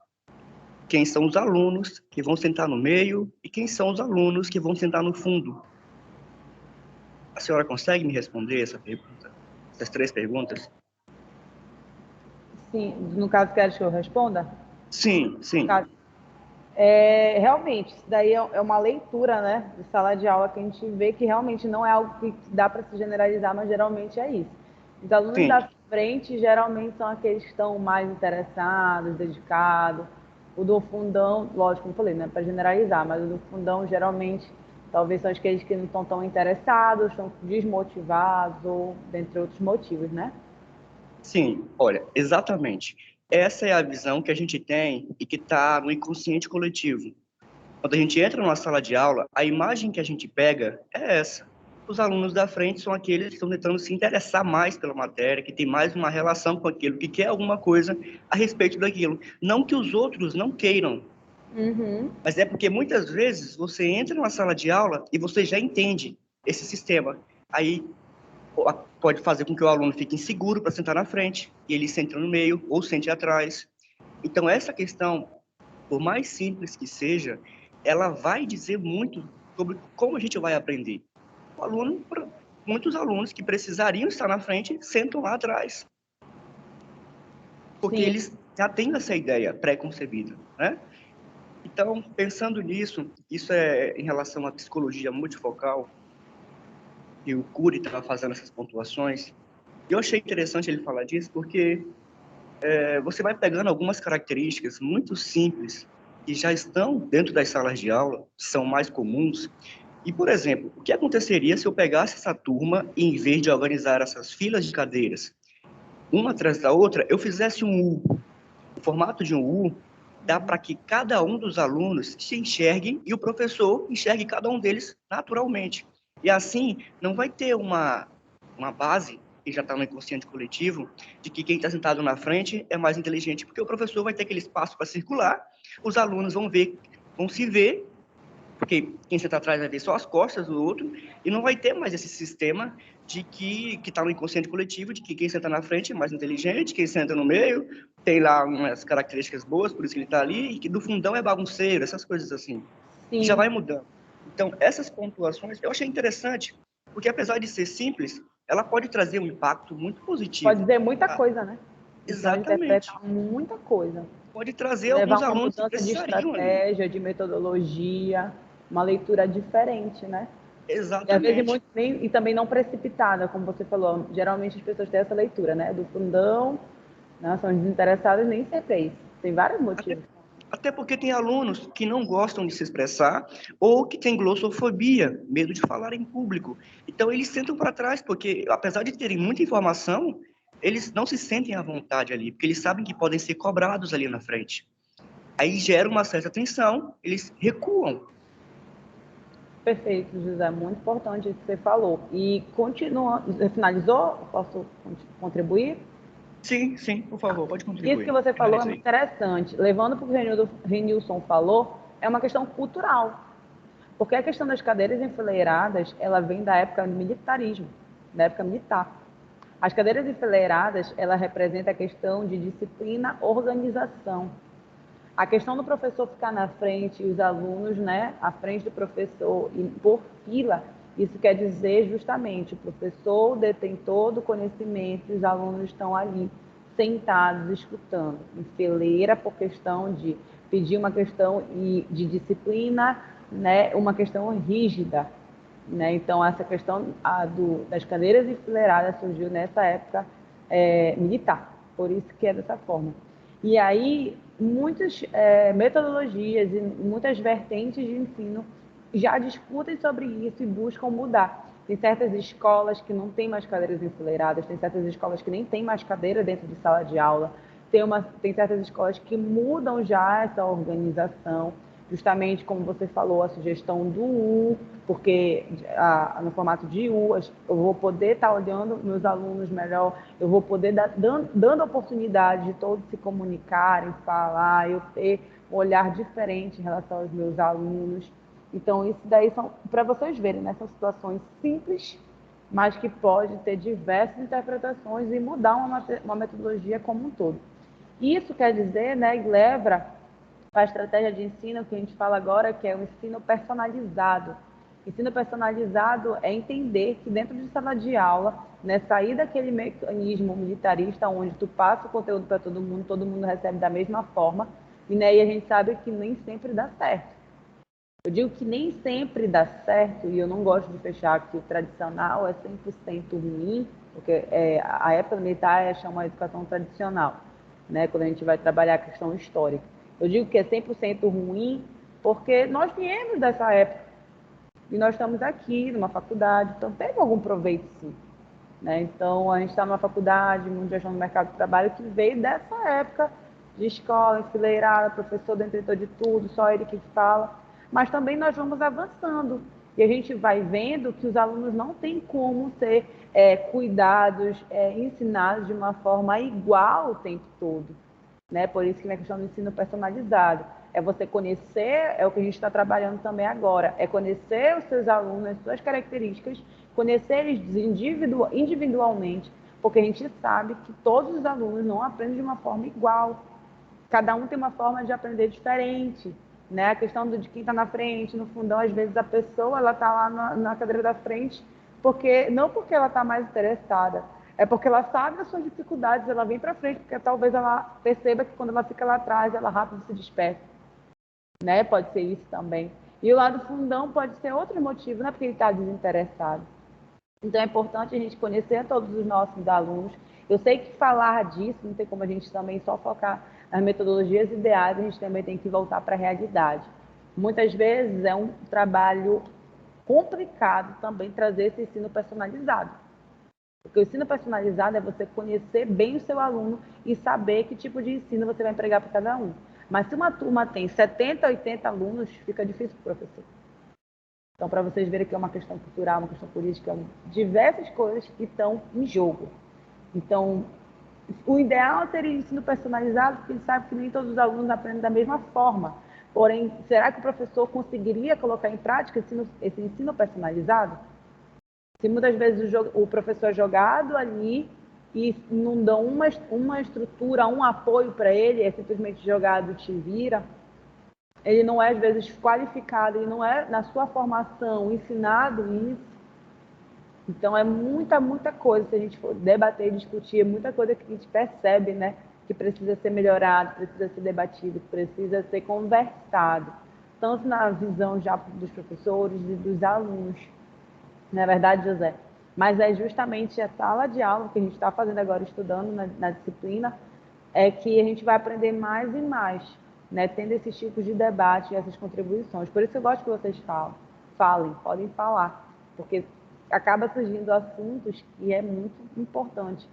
[SPEAKER 5] Quem são os alunos que vão sentar no meio e quem são os alunos que vão sentar no fundo? A senhora consegue me responder essa pergunta? Essas três perguntas?
[SPEAKER 1] Sim, no caso, quer que eu responda?
[SPEAKER 5] Sim, sim.
[SPEAKER 1] Realmente, isso daí é uma leitura, né, de sala de aula que a gente vê que realmente não é algo que dá para se generalizar, mas geralmente é isso. Os alunos
[SPEAKER 5] Sim.
[SPEAKER 1] da frente geralmente são aqueles que estão mais interessados, dedicados, O do fundão, lógico, como eu falei, não é para generalizar, mas o do fundão geralmente talvez são aqueles que não estão tão interessados, estão desmotivados ou dentre outros motivos, né?
[SPEAKER 5] Sim, olha, exatamente. Essa é a visão que a gente tem e que está no inconsciente coletivo. Quando a gente entra numa sala de aula, a imagem que a gente pega é essa. Os alunos da frente são aqueles que estão tentando se interessar mais pela matéria, que tem mais uma relação com aquilo, que quer alguma coisa a respeito daquilo. Não que os outros não queiram,
[SPEAKER 1] Uhum.
[SPEAKER 5] mas é porque muitas vezes você entra numa sala de aula e você já entende esse sistema. Aí pode fazer com que o aluno fique inseguro para sentar na frente, e ele senta no meio ou sente atrás. Então, essa questão, por mais simples que seja, ela vai dizer muito sobre como a gente vai aprender. O aluno, muitos alunos que precisariam estar na frente sentam lá atrás, porque
[SPEAKER 1] Sim.
[SPEAKER 5] eles já têm essa ideia pré-concebida, né? Então, pensando nisso, isso é em relação à psicologia multifocal, e o Cury estava fazendo essas pontuações. Eu achei interessante ele falar disso, porque você vai pegando algumas características muito simples que já estão dentro das salas de aula, são mais comuns. E, por exemplo, o que aconteceria se eu pegasse essa turma e, em vez de organizar essas filas de cadeiras, uma atrás da outra, eu fizesse um U? O formato de um U dá para que cada um dos alunos se enxergue e o professor enxergue cada um deles naturalmente. E assim, não vai ter uma base que já está no inconsciente coletivo, de que quem está sentado na frente é mais inteligente, porque o professor vai ter aquele espaço para circular, os alunos vão se ver, porque quem senta atrás vai ver só as costas do outro, e não vai ter mais esse sistema de que está no inconsciente coletivo, de que quem senta na frente é mais inteligente, quem senta no meio tem lá umas características boas, por isso que ele está ali, e que do fundão é bagunceiro, essas coisas assim. E já
[SPEAKER 1] Sim.
[SPEAKER 5] vai mudando. Então, essas pontuações eu achei interessante, porque apesar de ser simples, ela pode trazer um impacto muito
[SPEAKER 1] Pode
[SPEAKER 5] positivo.
[SPEAKER 1] dizer muita
[SPEAKER 5] Tá?
[SPEAKER 1] coisa, né? Isso pode interpretar
[SPEAKER 5] Exatamente.
[SPEAKER 1] muita coisa.
[SPEAKER 5] Pode trazer
[SPEAKER 1] Levar
[SPEAKER 5] alguns
[SPEAKER 1] uma
[SPEAKER 5] alunos que
[SPEAKER 1] mudança de
[SPEAKER 5] precisariam ali.
[SPEAKER 1] estratégia, de metodologia, uma leitura diferente, né? E às vezes
[SPEAKER 5] Exatamente.
[SPEAKER 1] muito, e também não precipitada, como você falou. Geralmente as pessoas têm essa leitura, né? Do fundão, né? São desinteressadas, nem sempre é isso. Tem vários
[SPEAKER 5] Até
[SPEAKER 1] motivos.
[SPEAKER 5] Até porque tem alunos que não gostam de se expressar ou que têm glossofobia, medo de falar em público. Então, eles sentam para trás, porque, apesar de terem muita informação, eles não se sentem à vontade ali, porque eles sabem que podem ser cobrados ali na frente. Aí gera uma certa tensão, eles recuam.
[SPEAKER 1] Perfeito, José. Muito importante isso que você falou. E continua. Você finalizou? Posso contribuir?
[SPEAKER 5] Sim, sim, por favor, pode
[SPEAKER 1] Isso que
[SPEAKER 5] contribuir.
[SPEAKER 1] você falou é muito
[SPEAKER 5] Finalizei.
[SPEAKER 1] interessante. Levando para o que o Renilson falou, é uma questão cultural. Porque a questão das cadeiras enfileiradas, ela vem da época do militarismo, da época militar. As cadeiras enfileiradas, ela representa a questão de disciplina, organização. A questão do professor ficar na frente e os alunos, né, à frente do professor e por fila, isso quer dizer justamente o professor, o detentor do conhecimento, e os alunos estão ali sentados escutando, em fileira por questão de pedir uma questão de disciplina, né, uma questão rígida, né? Então essa questão das cadeiras enfileiradas surgiu nessa época militar, por isso que é dessa forma. E aí, muitas metodologias e muitas vertentes de ensino já discutem sobre isso e buscam mudar. Tem certas escolas que não têm mais cadeiras enfileiradas, tem certas escolas que nem têm mais cadeira dentro de sala de aula, tem certas escolas que mudam já essa organização, justamente como você falou, a sugestão do U, porque no formato de U eu vou poder estar olhando meus alunos melhor, eu vou poder dando oportunidade de todos se comunicarem, falar, eu ter um olhar diferente em relação aos meus alunos. Então, isso daí são, para vocês verem, né, são situações simples, mas que pode ter diversas interpretações e mudar uma metodologia como um todo. Isso quer dizer, né, e leva a estratégia de ensino que a gente fala agora, que é o ensino personalizado. Ensino personalizado é entender que dentro de sala de aula, né, sair daquele mecanismo militarista onde tu passa o conteúdo para todo mundo recebe da mesma forma, e, né, e a gente sabe que nem sempre dá certo. Eu digo que nem sempre dá certo, e eu não gosto de fechar que o tradicional é 100% ruim, porque a época militar chama a educação tradicional, né, quando a gente vai trabalhar a questão histórica. Eu digo que é 100% ruim porque nós viemos dessa época e nós estamos aqui numa faculdade, então teve algum proveito sim. Né? Então, a gente está numa faculdade, muitos já estão no mercado de trabalho, que veio dessa época de escola, enfileirada, professor dententor de tudo, só ele que fala. Mas também nós vamos avançando e a gente vai vendo que os alunos não têm como ser cuidados, ensinados de uma forma igual o tempo todo. Né? Por isso que vem a questão do ensino personalizado. É você conhecer, é o que a gente está trabalhando também agora, é conhecer os seus alunos, as suas características, conhecer eles individualmente, porque a gente sabe que todos os alunos não aprendem de uma forma igual. Cada um tem uma forma de aprender diferente. Né? A questão de quem está na frente, no fundão, às vezes a pessoa ela está lá na cadeira da frente, não porque ela está mais interessada, é porque ela sabe das suas dificuldades, ela vem para frente, porque talvez ela perceba que quando ela fica lá atrás, ela rápido se dispersa. Né? Pode ser isso também. E o lado fundão pode ser outro motivo, não é porque ele está desinteressado. Então é importante a gente conhecer todos os nossos alunos. Eu sei que falar disso não tem como a gente também só focar nas metodologias ideais, a gente também tem que voltar para a realidade. Muitas vezes é um trabalho complicado também trazer esse ensino personalizado. Porque o ensino personalizado é você conhecer bem o seu aluno e saber que tipo de ensino você vai empregar para cada um. Mas se uma turma tem 70, 80 alunos, fica difícil para o professor. Então, para vocês verem que é uma questão cultural, uma questão política, diversas coisas que estão em jogo. Então, o ideal seria ensino personalizado, porque ele sabe que nem todos os alunos aprendem da mesma forma. Porém, será que o professor conseguiria colocar em prática esse ensino personalizado? Se muitas vezes o professor é jogado ali e não dão uma estrutura, um apoio para ele, é simplesmente jogado, te vira, ele não é às vezes qualificado, ele não é na sua formação ensinado isso. Então é muita coisa, se a gente for debater e discutir, é muita coisa que a gente percebe, né, que precisa ser melhorado, precisa ser debatido, precisa ser conversado, tanto na visão já dos professores e dos alunos. Não é verdade, José? Mas é justamente a sala de aula que a gente está fazendo agora, estudando na disciplina, é que a gente vai aprender mais e mais, né? Tendo esses tipos de debate e essas contribuições. Por isso eu gosto que vocês falem, podem falar, porque acaba surgindo assuntos que é muito importante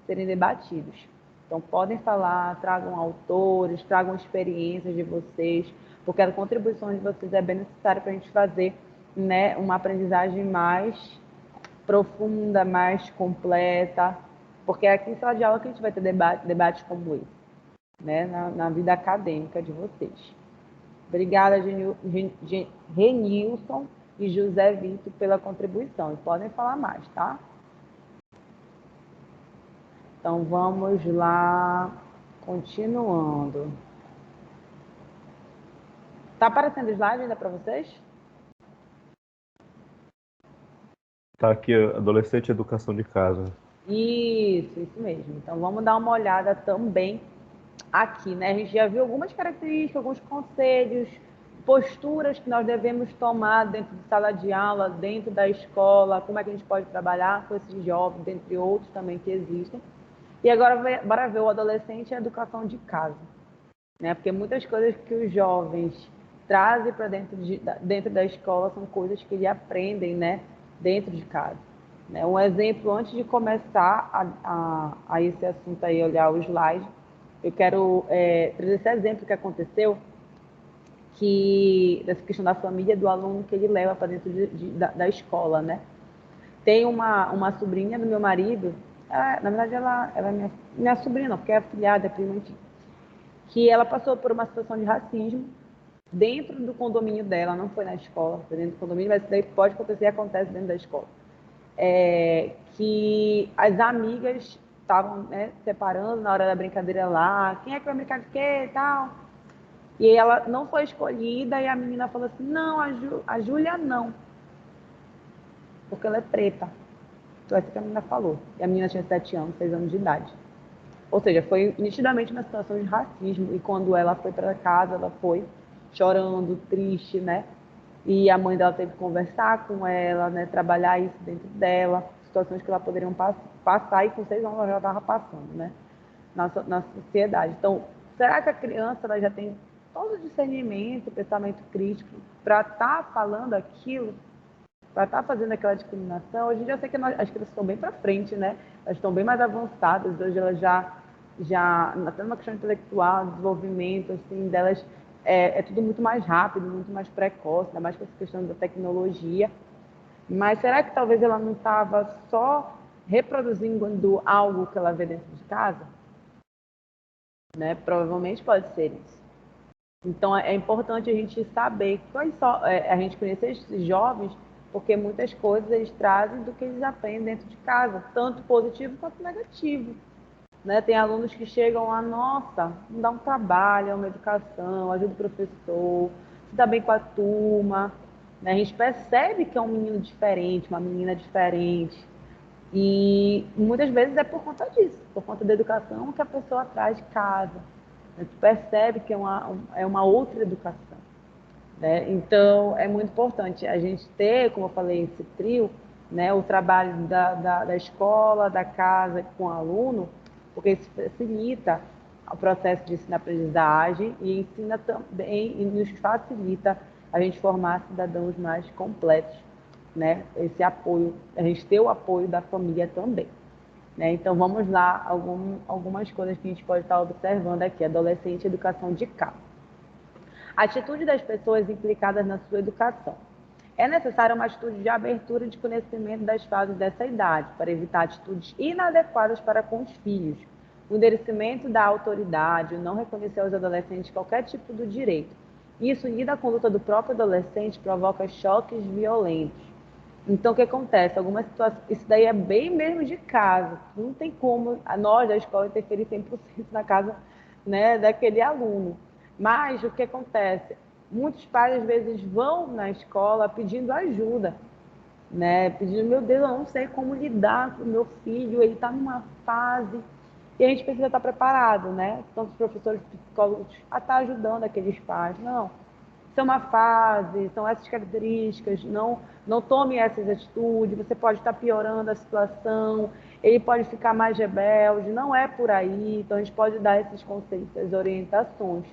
[SPEAKER 1] serem debatidos. Então, podem falar, tragam autores, tragam experiências de vocês, porque a contribuição de vocês é bem necessária para a gente fazer, né, uma aprendizagem mais profunda, mais completa, porque é aqui em sala de aula que a gente vai ter debates como esse, né, na vida acadêmica de vocês. Obrigada, Renilson e José Vitor, pela contribuição. E podem falar mais, tá? Então, vamos lá, continuando. Tá aparecendo o slide ainda para vocês?
[SPEAKER 4] Tá aqui, adolescente e educação de casa.
[SPEAKER 1] Isso mesmo. Então, vamos dar uma olhada também aqui, né? A gente já viu algumas características, alguns conselhos, posturas que nós devemos tomar dentro de sala de aula, dentro da escola, como é que a gente pode trabalhar com esses jovens, dentre outros também que existem. E agora, bora ver o adolescente e a educação de casa, né? Porque muitas coisas que os jovens trazem para dentro da escola são coisas que eles aprendem, né, dentro de casa. Né? Um exemplo, antes de começar a esse assunto aí, olhar o slide, eu quero trazer esse exemplo que aconteceu, dessa questão da família do aluno que ele leva para dentro da escola, né? Tem uma sobrinha do meu marido, na verdade ela é minha sobrinha, não, porque é afilhada, é prima, enfim, que ela passou por uma situação de racismo dentro do condomínio dela, não foi na escola, foi dentro do condomínio, mas isso daí pode acontecer e acontece dentro da escola. Que as amigas estavam, né, separando na hora da brincadeira lá, quem é que vai brincar de quê e tal. E ela não foi escolhida e a menina falou assim, não, a Júlia não, porque ela é preta. Então essa que a menina falou. E a menina tinha 7 anos, 6 anos de idade. Ou seja, foi nitidamente uma situação de racismo. E quando ela foi para casa, ela foi chorando, triste, né? E a mãe dela teve que conversar com ela, né? Trabalhar isso dentro dela. Situações que ela poderiam passar e com 6 anos ela já estava passando, né? Na sociedade. Então, será que a criança ela já tem todo o discernimento, pensamento crítico, para estar falando aquilo, para estar fazendo aquela discriminação. Hoje em dia eu sei que as crianças estão bem para frente, né? Elas estão bem mais avançadas, hoje elas já até numa questão intelectual, desenvolvimento, assim, delas é tudo muito mais rápido, muito mais precoce, ainda mais com essa questão da tecnologia. Mas será que talvez ela não estava só reproduzindo algo que ela vê dentro de casa? Né? Provavelmente pode ser isso. Então é importante a gente saber, a gente conhecer esses jovens, porque muitas coisas eles trazem do que eles aprendem dentro de casa, tanto positivo quanto negativo. Né? Tem alunos que chegam lá, nossa, me dá um trabalho, uma educação, ajuda o professor, se dá bem com a turma. Né? A gente percebe que é um menino diferente, uma menina diferente. E muitas vezes é por conta disso, por conta da educação que a pessoa traz de casa. A gente percebe que é uma outra educação. Né? Então, é muito importante a gente ter, como eu falei, esse trio, né, o trabalho da escola, da casa com o aluno, porque isso facilita o processo de ensino-aprendizagem e ensina também e nos facilita a gente formar cidadãos mais completos. Né? Esse apoio, a gente ter o apoio da família também. Né? Então, vamos lá, algumas coisas que a gente pode estar observando aqui. Adolescente, educação de casa. Atitude das pessoas implicadas na sua educação. É necessária uma atitude de abertura de conhecimento das fases dessa idade, para evitar atitudes inadequadas para com os filhos. O endereçamento da autoridade, o não reconhecer aos adolescentes qualquer tipo de direito. Isso, unido à conduta do próprio adolescente, provoca choques violentos. Então, o que acontece? Algumas situações, isso daí é bem mesmo de casa. Não tem como nós da escola interferir 100% na casa, né, daquele aluno. Mas o que acontece? Muitos pais, às vezes, vão na escola pedindo ajuda, né? Pedindo, meu Deus, eu não sei como lidar com o meu filho, ele está numa fase. E a gente precisa estar preparado, né? Tanto os professores, psicólogos, a estar ajudando aqueles pais. Não, isso é uma fase, são essas características, não tome essas atitudes, você pode estar piorando a situação, ele pode ficar mais rebelde, não é por aí, então a gente pode dar esses conselhos, essas orientações.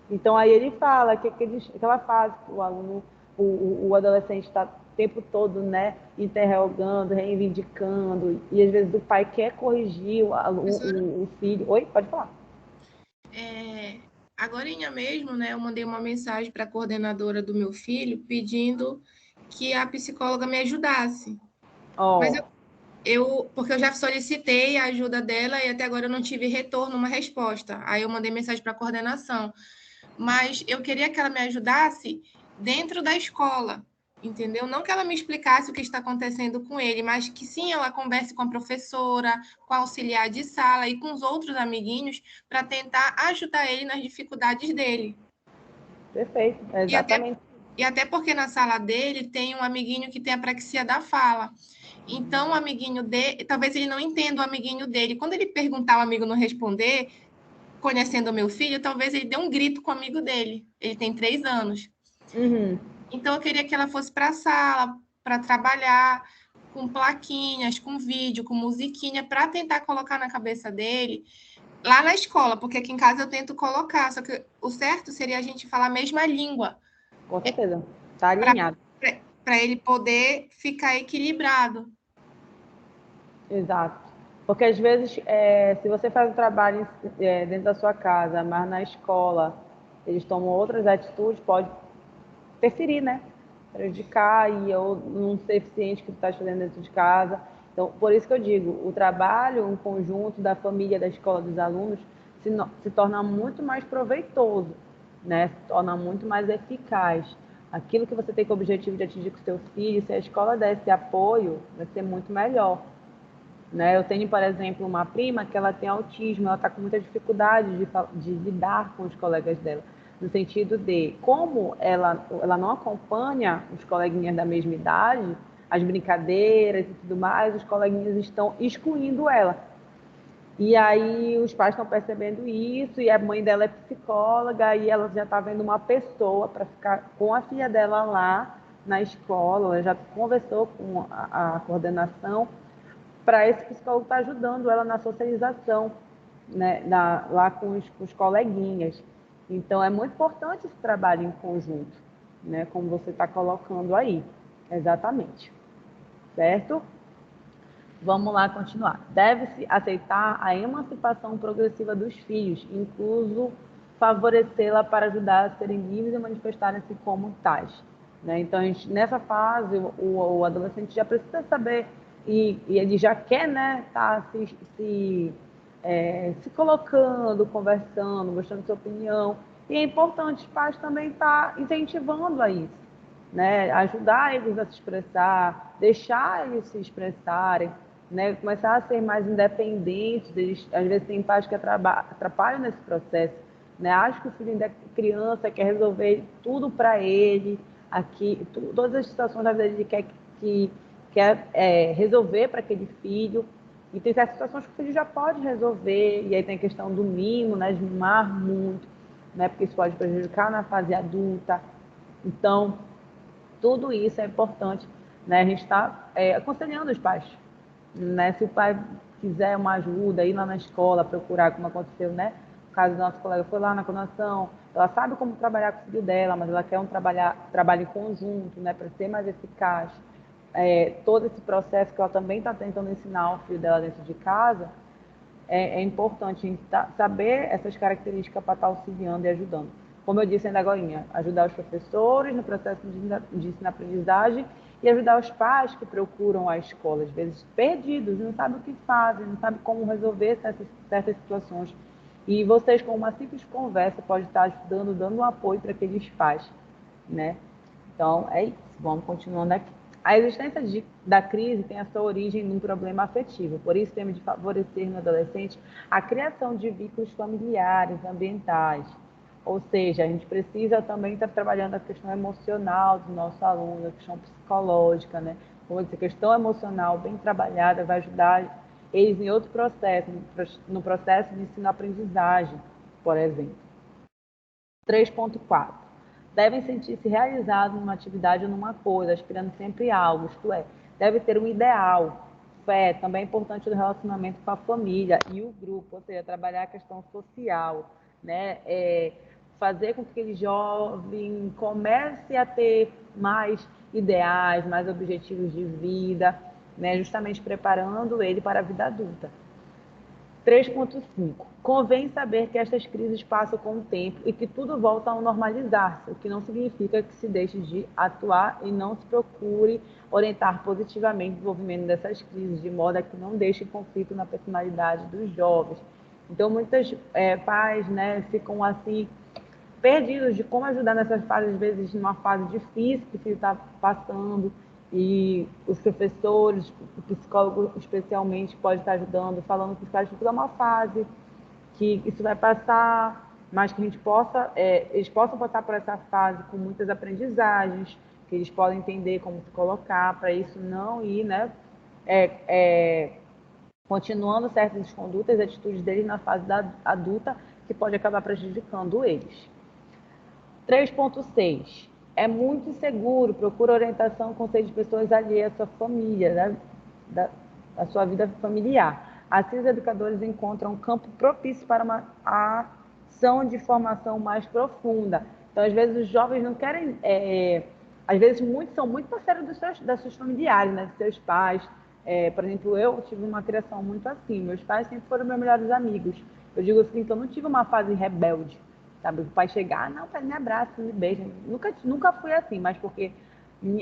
[SPEAKER 1] Então aí ele fala que aquela fase que o aluno, o adolescente está o tempo todo, né, interrogando, reivindicando, e às vezes o pai quer corrigir o filho. Oi, pode falar.
[SPEAKER 6] Agorinha mesmo, né, eu mandei uma mensagem para a coordenadora do meu filho pedindo que a psicóloga me ajudasse.
[SPEAKER 1] Oh.
[SPEAKER 6] Mas porque eu já solicitei a ajuda dela e até agora eu não tive retorno, uma resposta. Aí eu mandei mensagem para a coordenação. Mas eu queria que ela me ajudasse dentro da escola, entendeu? Não que ela me explicasse o que está acontecendo com ele, mas que sim, ela converse com a professora, com a auxiliar de sala e com os outros amiguinhos para tentar ajudar ele nas dificuldades dele.
[SPEAKER 1] Perfeito, exatamente.
[SPEAKER 6] E até porque na sala dele tem um amiguinho que tem apraxia da fala. Então, o amiguinho dele, talvez ele não entenda o amiguinho dele. Quando ele perguntar, o amigo não responder, conhecendo o meu filho, talvez ele dê um grito com o amigo dele. Ele tem 3 anos.
[SPEAKER 1] Uhum.
[SPEAKER 6] Então, eu queria que ela fosse para a sala, para trabalhar com plaquinhas, com vídeo, com musiquinha, para tentar colocar na cabeça dele, lá na escola, porque aqui em casa eu tento colocar, só que o certo seria a gente falar a mesma língua.
[SPEAKER 1] Com certeza, está alinhado.
[SPEAKER 6] Para ele poder ficar equilibrado.
[SPEAKER 1] Exato. Porque às vezes, se você faz o trabalho dentro da sua casa, mas na escola eles tomam outras atitudes, pode interferir, né? Prejudicar ou não ser eficiente que tu está fazendo dentro de casa. Então, por isso que eu digo, o trabalho em conjunto da família, da escola, dos alunos, se torna muito mais proveitoso, né? Se torna muito mais eficaz. Aquilo que você tem como objetivo de atingir com o seu filho, se a escola der esse apoio, vai ser muito melhor. Né? Eu tenho, por exemplo, uma prima que ela tem autismo, ela está com muita dificuldade de lidar com os colegas dela, no sentido de como ela não acompanha os coleguinhas da mesma idade, as brincadeiras e tudo mais, os coleguinhas estão excluindo ela. E aí os pais estão percebendo isso, e a mãe dela é psicóloga, e ela já está vendo uma pessoa para ficar com a filha dela lá na escola, ela já conversou com a coordenação, para esse psicólogo estar ajudando ela na socialização, né, lá com os coleguinhas. Então, é muito importante esse trabalho em conjunto, né? Como você está colocando aí. Exatamente. Certo? Vamos lá continuar. Deve-se aceitar a emancipação progressiva dos filhos, incluso favorecê-la para ajudar a serem livres e manifestarem-se como tais. Né? Então, nessa fase, o adolescente já precisa saber, e ele já quer, né, tá se colocando, conversando, mostrando sua opinião. E é importante os pais também estar incentivando a isso, né? Ajudar eles a se expressar, deixar eles se expressarem, né? Começar a ser mais independentes. Eles, às vezes tem pais que atrapalham nesse processo, né? Acho que o filho ainda é criança, quer resolver tudo para ele, aqui, todas as situações da vida ele quer resolver para aquele filho. E tem certas situações que o filho já pode resolver, e aí tem a questão do mimo, né? De mimar muito, né? Porque isso pode prejudicar na fase adulta. Então, tudo isso é importante, né? A gente está aconselhando os pais, né? Se o pai quiser uma ajuda, ir lá na escola, procurar, como aconteceu, né? O caso do nosso colega foi lá na coordenação, ela sabe como trabalhar com o filho dela, mas ela quer trabalho em conjunto, né? Para ser mais eficaz. Todo esse processo que ela também está tentando ensinar ao filho dela dentro de casa, é importante a gente saber essas características para estar auxiliando e ajudando. Como eu disse ainda agora, ajudar os professores no processo de ensino-aprendizagem e ajudar os pais que procuram a escola, às vezes perdidos, não sabem o que fazem, não sabem como resolver certas situações. E vocês, com uma simples conversa, podem estar ajudando, dando um apoio para aqueles pais, né? Então, é isso. Vamos continuando aqui. A existência da crise tem a sua origem num problema afetivo. Por isso, temos de favorecer no adolescente a criação de vínculos familiares, ambientais. Ou seja, a gente precisa também estar trabalhando a questão emocional do nosso aluno, a questão psicológica, né? Como eu disse, a questão emocional bem trabalhada vai ajudar eles em outro processo, no processo de ensino-aprendizagem, por exemplo. 3.4. Devem sentir-se realizados numa atividade ou numa coisa, aspirando sempre a algo, isto é, deve ter um ideal. Fé, também é importante o relacionamento com a família e o grupo, ou seja, trabalhar a questão social, né? Fazer com que aquele jovem comece a ter mais ideais, mais objetivos de vida, né? Justamente preparando ele para a vida adulta. 3.5. Convém saber que estas crises passam com o tempo e que tudo volta ao normalizar-se, o que não significa que se deixe de atuar e não se procure orientar positivamente o desenvolvimento dessas crises, de modo a que não deixe conflito na personalidade dos jovens. Então, muitos pais, né, ficam assim, perdidos de como ajudar nessas fases, às vezes numa fase difícil que o filho está passando, e os professores, o psicólogo especialmente pode estar ajudando, falando que faz tudo é uma fase, que isso vai passar, mas que a gente eles possam passar por essa fase com muitas aprendizagens, que eles podem entender como se colocar, para isso não ir, né, continuando certas condutas e atitudes deles na fase adulta, que pode acabar prejudicando eles. 3.6. É muito inseguro, procura orientação, conselho de pessoas alheias à sua família, da sua vida familiar. Assim, os educadores encontram um campo propício para uma ação de formação mais profunda. Então, às vezes, os jovens não querem... às vezes, muitos são muito parceiros das seus familiares, né, dos seus pais. Por exemplo, eu tive uma criação muito assim. Meus pais sempre foram meus melhores amigos. Eu digo assim, que eu não tive uma fase rebelde. Sabe, o pai chegar, não, pai, me abraça, me beija. Nunca fui assim, mas porque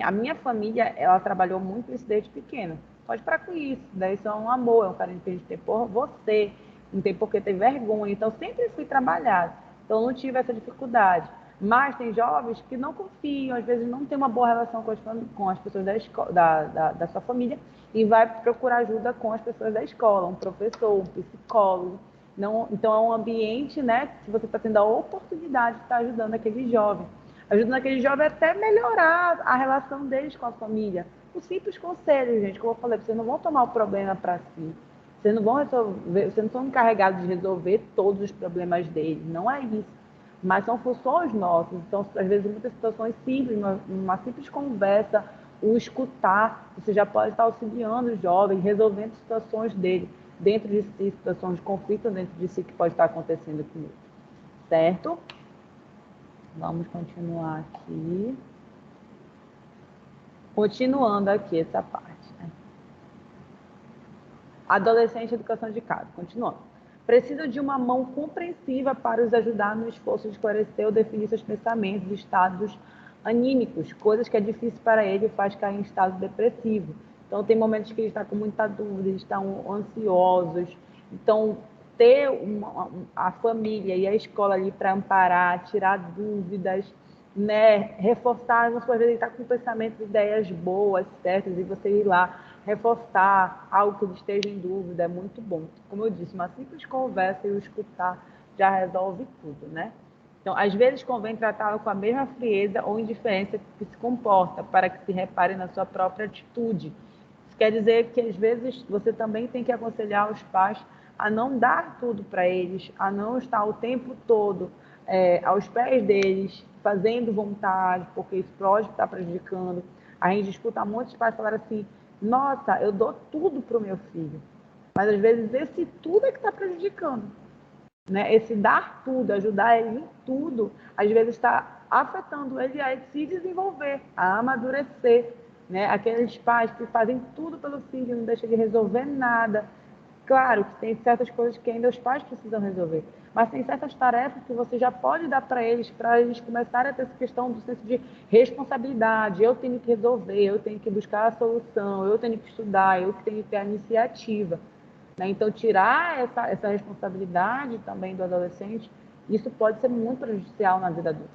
[SPEAKER 1] a minha família, ela trabalhou muito isso desde pequena. Pode parar com isso, daí isso é um amor, é um carinho que a gente tem por você, não tem por que ter vergonha. Então, sempre fui trabalhar, então não tive essa dificuldade. Mas tem jovens que não confiam, às vezes não tem uma boa relação com as pessoas da sua família e vai procurar ajuda com as pessoas da escola, um professor, um psicólogo. Não, então, é um ambiente, né, que você está tendo a oportunidade de estar ajudando aquele jovem. Ajudando aquele jovem até melhorar a relação deles com a família. Um simples conselho, gente, como eu falei, vocês não vão tomar o problema para si. Vocês não vão resolver, vocês não são encarregados de resolver todos os problemas deles. Não é isso. Mas são funções nossas. Então, às vezes, muitas situações simples, uma simples conversa, o escutar, você já pode estar auxiliando o jovem, resolvendo situações dele, dentro de si, situações de conflito dentro de si que pode estar acontecendo com ele. Certo? Vamos continuar aqui. Continuando aqui essa parte, né? Adolescente e educação de casa, continuando. Precisa de uma mão compreensiva para os ajudar no esforço de esclarecer ou definir seus pensamentos, estados anímicos, coisas que é difícil para ele e faz cair em estado depressivo. Então, tem momentos que ele está com muita dúvida, eles estão ansiosos. Então, ter a família e a escola ali para amparar, tirar dúvidas, né? Reforçar, às vezes ele está com pensamentos, ideias boas, certas, e você ir lá reforçar algo que ele esteja em dúvida é muito bom. Como eu disse, uma simples conversa e o escutar já resolve tudo, né? Então, às vezes convém tratá-lo com a mesma frieza ou indiferença que se comporta, para que se repare na sua própria atitude. Isso quer dizer que, às vezes, você também tem que aconselhar os pais a não dar tudo para eles, a não estar o tempo todo aos pés deles, fazendo vontade, porque isso pode estar prejudicando. A gente escuta muitos pais falar assim, nossa, eu dou tudo para o meu filho. Mas, às vezes, esse tudo é que está prejudicando. Né? Esse dar tudo, ajudar ele em tudo, às vezes está afetando ele a se desenvolver, a amadurecer. Né? Aqueles pais que fazem tudo pelo filho, não deixam de resolver nada. Claro que tem certas coisas que ainda os pais precisam resolver, mas tem certas tarefas que você já pode dar para eles começarem a ter essa questão do senso de responsabilidade. Eu tenho que resolver, eu tenho que buscar a solução, eu tenho que estudar, eu tenho que ter a iniciativa. Né? Então, tirar essa responsabilidade também do adolescente, isso pode ser muito prejudicial na vida adulta.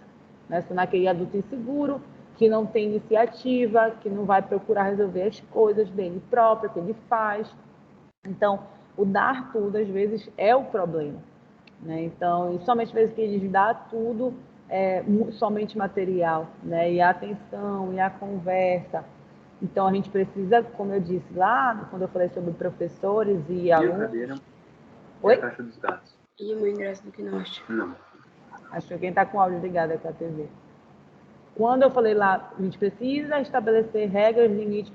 [SPEAKER 1] Né? Se tornar aquele adulto inseguro, que não tem iniciativa, que não vai procurar resolver as coisas dele próprio, que ele faz. Então, o dar tudo, às vezes, é o problema. Né? Então, e somente às vezes que eles dão tudo, somente material, né? E a atenção, e a conversa. Então, a gente precisa, como eu disse lá, quando eu falei sobre professores e alunos...
[SPEAKER 7] Cadeira,
[SPEAKER 1] Oi?
[SPEAKER 7] a caixa dos gatos.
[SPEAKER 8] E o meu ingresso do Quinorte?
[SPEAKER 7] Não.
[SPEAKER 1] Acho que quem está com o áudio ligado é com a TV. Quando eu falei lá, a gente precisa estabelecer regras, limites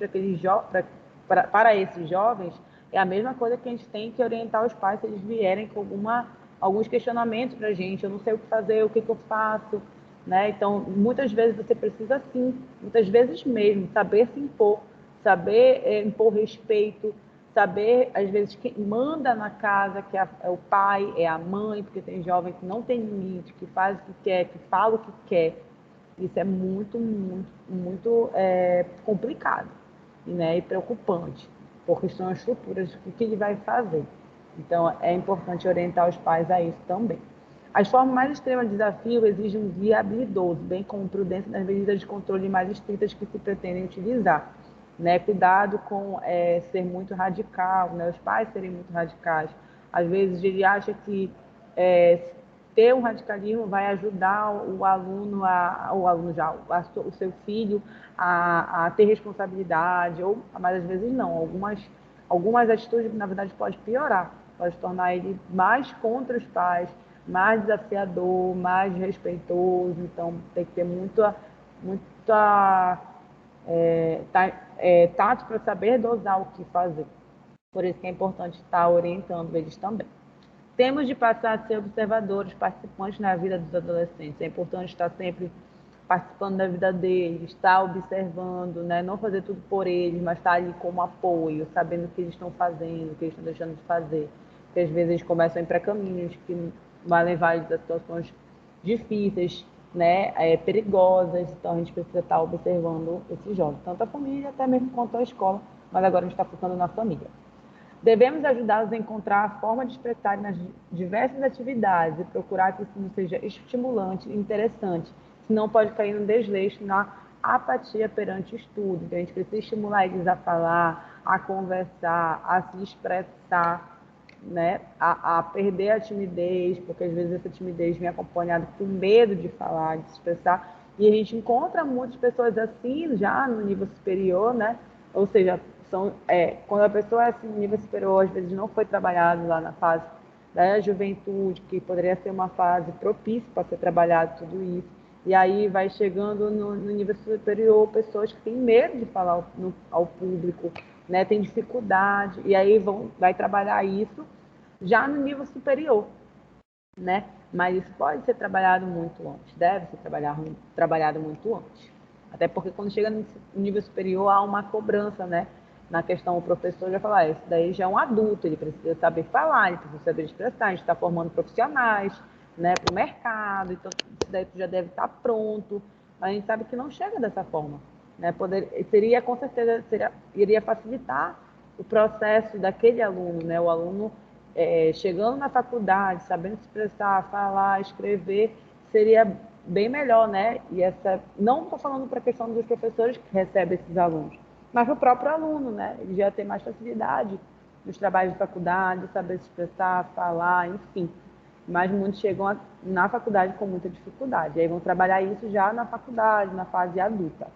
[SPEAKER 1] para esses jovens, é a mesma coisa que a gente tem que orientar os pais se eles vierem com alguns questionamentos para a gente. Eu não sei o que fazer, o que eu faço. Né? Então, muitas vezes você precisa sim, muitas vezes mesmo, saber se impor, saber impor respeito, saber, às vezes, quem manda na casa, que é o pai, é a mãe, porque tem jovem que não tem limite, que faz o que quer, que fala o que quer. Isso é muito, muito, muito complicado, né? E preocupante, porque são as estruturas do que ele vai fazer. Então, é importante orientar os pais a isso também. As formas mais extremas de desafio exigem um guia habilidoso, bem como prudência nas medidas de controle mais estritas que se pretendem utilizar. Né? Cuidado com ser muito radical, né? Os pais serem muito radicais. Às vezes ele acha que ter um radicalismo vai ajudar o seu filho a ter responsabilidade, mas às vezes não. Algumas atitudes, na verdade, pode piorar, pode tornar ele mais contra os pais, mais desafiador, mais respeitoso. Então, tem que ter muita tato para saber dosar o que fazer. Por isso que é importante estar orientando eles também. Temos de passar a ser observadores, participantes na vida dos adolescentes. É importante estar sempre participando da vida deles, estar observando, né? Não fazer tudo por eles, mas estar ali como apoio, sabendo o que eles estão fazendo, o que eles estão deixando de fazer. Porque às vezes eles começam a ir para caminhos que vai levar eles a situações difíceis, né? Perigosas. Então a gente precisa estar observando esses jovens, tanto a família até mesmo quanto a escola, mas agora a gente está focando na família. Devemos ajudá-los a encontrar a forma de expressar nas diversas atividades e procurar que isso não seja estimulante e interessante, senão pode cair no desleixo, na apatia perante o estudo. Então, a gente precisa estimular eles a falar, a conversar, a se expressar, né? A perder a timidez, porque às vezes essa timidez vem acompanhada com medo de falar, de se expressar, e a gente encontra muitas pessoas assim já no nível superior, né? Ou seja, quando a pessoa é assim, no nível superior, às vezes não foi trabalhado lá na fase da juventude, que poderia ser uma fase propícia para ser trabalhado tudo isso, e aí vai chegando no nível superior pessoas que têm medo de falar ao público, né, tem dificuldade, e aí vai trabalhar isso já no nível superior, né? mas isso pode ser trabalhado muito antes, deve ser trabalhado muito antes. Até porque quando chega no nível superior há uma cobrança, né? Na questão, o professor já fala, esse daí já é um adulto, ele precisa saber falar, ele precisa saber expressar, a gente está formando profissionais, né, para o mercado, então isso daí já deve estar pronto. A gente sabe que não chega dessa forma, né? Seria, com certeza, iria facilitar o processo daquele aluno, né? O aluno chegando na faculdade, sabendo se expressar, falar, escrever, seria bem melhor, né? E não estou falando para a questão dos professores que recebem esses alunos, mas para o próprio aluno, né? Ele já tem mais facilidade nos trabalhos de faculdade, saber se expressar, falar, enfim. Mas muitos chegam na faculdade com muita dificuldade. Aí vão trabalhar isso já na faculdade, na fase adulta.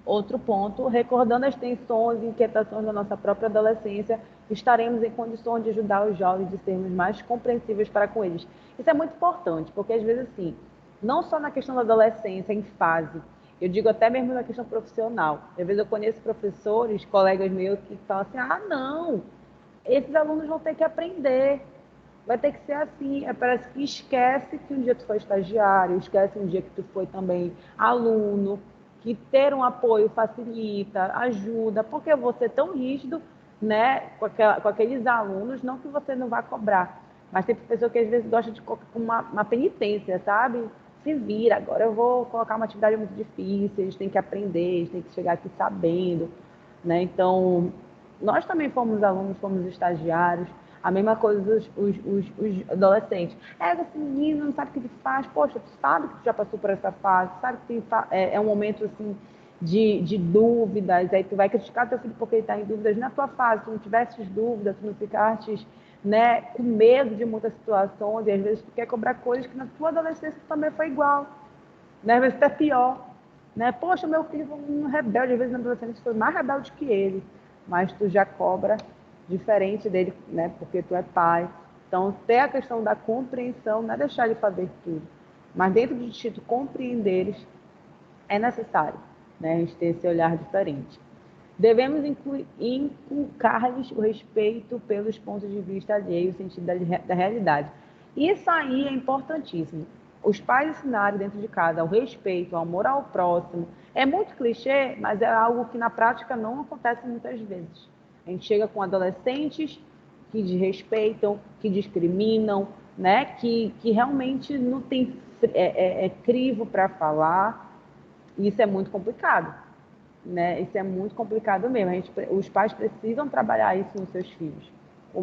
[SPEAKER 1] Outro ponto, recordando as tensões e inquietações da nossa própria adolescência, estaremos em condições de ajudar os jovens a sermos mais compreensíveis para com eles. Isso é muito importante, porque às vezes, assim, não só na questão da adolescência, em fase, eu digo até mesmo na questão profissional. Às vezes eu conheço professores, colegas meus, que falam assim, não, esses alunos vão ter que aprender, vai ter que ser assim. Parece que esquece que um dia tu foi estagiário, esquece um dia que tu foi também aluno, que ter um apoio facilita, ajuda, porque eu vou ser tão rígido, né, com aqueles alunos, não que você não vá cobrar, mas tem professor que às vezes gosta de colocar com uma penitência, sabe? Se vira, agora eu vou colocar uma atividade muito difícil, eles têm que aprender, eles têm que chegar aqui sabendo, né? Então, nós também fomos alunos, fomos estagiários, a mesma coisa os adolescentes. Esse menino não sabe o que ele faz. Poxa, tu sabe que tu já passou por essa fase, sabe que é um momento assim de dúvidas, aí tu vai criticar teu filho porque ele está em dúvidas. Na tua fase, tu não tivesses dúvidas, tu não ficaste, né, com medo de muitas situações, e às vezes tu quer cobrar coisas que na tua adolescência também foi igual, né? Às vezes até pior. Né? Poxa, meu filho foi um rebelde, às vezes na adolescência foi mais rebelde que ele, mas tu já cobra diferente dele, né? Porque tu é pai. Então, ter a questão da compreensão, não é deixar ele fazer tudo, mas dentro de ti, tu compreender é necessário, né? A gente ter esse olhar diferente. Devemos inculcar-lhes o respeito pelos pontos de vista alheios, o sentido da realidade. Isso aí é importantíssimo. Os pais ensinarem dentro de casa o respeito, o amor ao próximo. É muito clichê, mas é algo que na prática não acontece muitas vezes. A gente chega com adolescentes que desrespeitam, que discriminam, né? que realmente não tem crivo para falar. E isso é muito complicado. Né? Isso é muito complicado mesmo. Os pais precisam trabalhar isso nos seus filhos.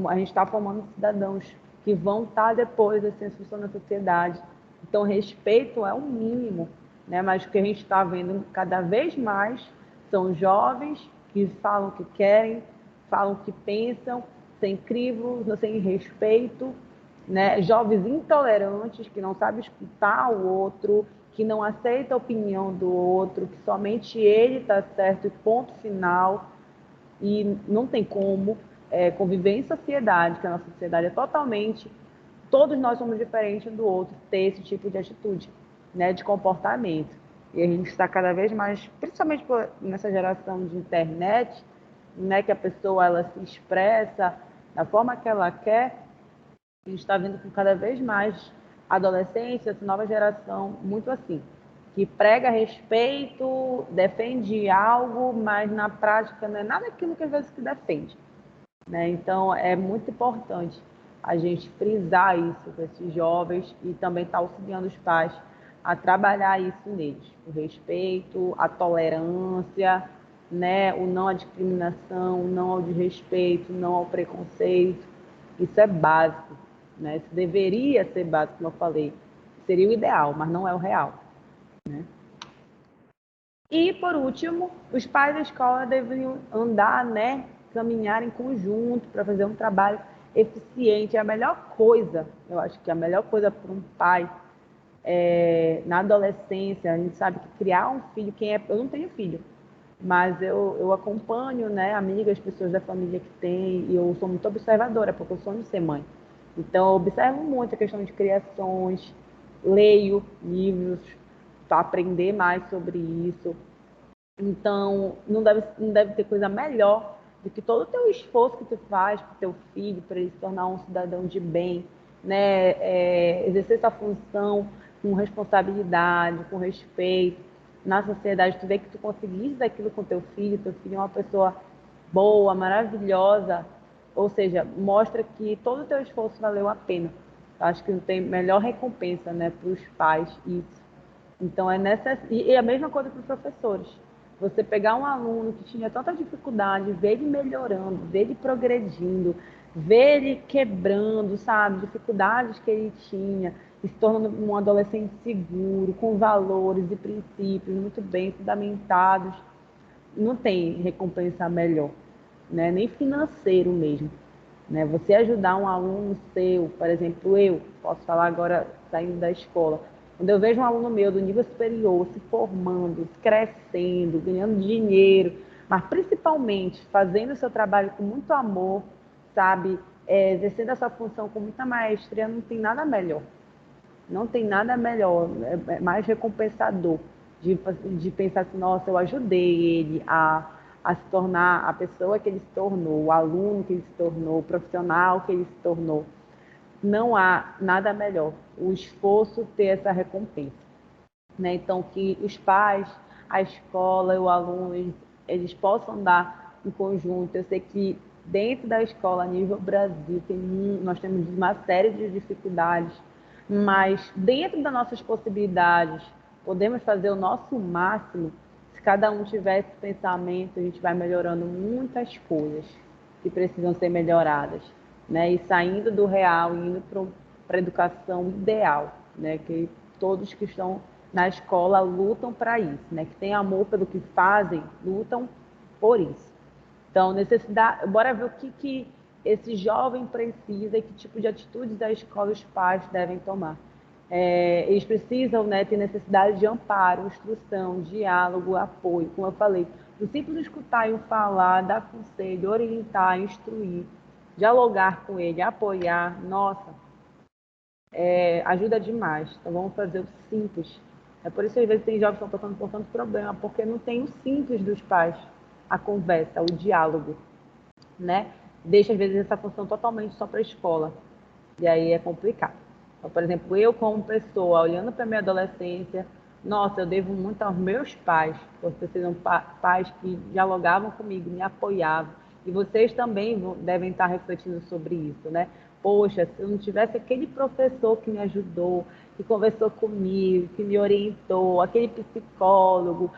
[SPEAKER 1] A gente está formando cidadãos que vão estar depois assim, funcionando na sociedade. Então, respeito é o mínimo, né? Mas o que a gente está vendo cada vez mais são jovens que falam o que querem, falam o que pensam, sem crivo, sem respeito, né? Jovens intolerantes que não sabem escutar o outro, que não aceita a opinião do outro, que somente ele está certo e ponto final, e não tem como conviver em sociedade, que a nossa sociedade é totalmente, todos nós somos diferentes um do outro, ter esse tipo de atitude, né, de comportamento. E a gente está cada vez mais, principalmente nessa geração de internet, né, que a pessoa ela se expressa da forma que ela quer. A gente está vendo com cada vez mais adolescentes, essa nova geração, muito assim, que prega respeito, defende algo, mas na prática não é nada aquilo que às vezes se defende. Né? Então, é muito importante a gente frisar isso com esses jovens e também estar auxiliando os pais a trabalhar isso neles. O respeito, a tolerância, né? O não à discriminação, o não ao desrespeito, o não ao preconceito. Isso é básico. Né? Isso deveria ser básico, como eu falei. Seria o ideal, mas não é o real. Né? E, por último, os pais da escola deveriam andar, né? Caminhar em conjunto para fazer um trabalho eficiente. É a melhor coisa, eu acho que a melhor coisa para um pai na adolescência, a gente sabe que criar um filho, eu não tenho filho, mas eu acompanho, né, amigas, pessoas da família que têm, e eu sou muito observadora, porque eu sonho de ser mãe. Então, eu observo muito a questão de criações, leio livros para aprender mais sobre isso. Então, não deve ter coisa melhor do que todo o teu esforço que tu faz para o teu filho, para ele se tornar um cidadão de bem, né, exercer essa função com responsabilidade, com respeito na sociedade, tu vê que tu conseguiste daquilo com teu filho é uma pessoa boa, maravilhosa, ou seja, mostra que todo o teu esforço valeu a pena. Acho que não tem melhor recompensa, né, para os pais isso. Então e a mesma coisa para os professores. Você pegar um aluno que tinha tanta dificuldade, ver ele melhorando, ver ele progredindo, ver ele quebrando, sabe, dificuldades que ele tinha, e se tornando um adolescente seguro, com valores e princípios muito bem fundamentados, não tem recompensa melhor, né? Nem financeiro mesmo. Né? Você ajudar um aluno seu, por exemplo, eu posso falar agora saindo da escola, quando eu vejo um aluno meu do nível superior se formando, crescendo, ganhando dinheiro, mas principalmente fazendo o seu trabalho com muito amor, sabe, exercendo a sua função com muita maestria, não tem nada melhor. Não tem nada melhor, é mais recompensador de pensar assim, nossa, eu ajudei ele a se tornar a pessoa que ele se tornou, o aluno que ele se tornou, o profissional que ele se tornou. Não há nada melhor, o esforço ter essa recompensa. Né? Então, que os pais, a escola e o aluno, eles possam dar em conjunto. Eu sei que dentro da escola, a nível Brasil, nós temos uma série de dificuldades, mas dentro das nossas possibilidades, podemos fazer o nosso máximo. Se cada um tiver esse pensamento, a gente vai melhorando muitas coisas que precisam ser melhoradas, né? E saindo do real, indo para a educação ideal, né? Que todos que estão na escola lutam para isso, né? Que têm amor pelo que fazem, lutam por isso. Então, bora ver o que esse jovem precisa e que tipo de atitudes a escola e os pais devem tomar. Eles precisam, né, ter necessidade de amparo, instrução, diálogo, apoio, como eu falei. O simples escutar e o falar, dar conselho, orientar, instruir, dialogar com ele, apoiar, nossa, ajuda demais. Então vamos fazer o simples. É por isso que às vezes tem jovens que estão passando por tanto problema, porque não tem o simples dos pais, a conversa, o diálogo, né? Deixa às vezes essa função totalmente só para a escola. E aí é complicado. Então, por exemplo, eu como pessoa, olhando para a minha adolescência, nossa, eu devo muito aos meus pais, porque seriam pais que dialogavam comigo, me apoiavam. E vocês também devem estar refletindo sobre isso, né? Poxa, se eu não tivesse aquele professor que me ajudou, que conversou comigo, que me orientou, aquele psicólogo,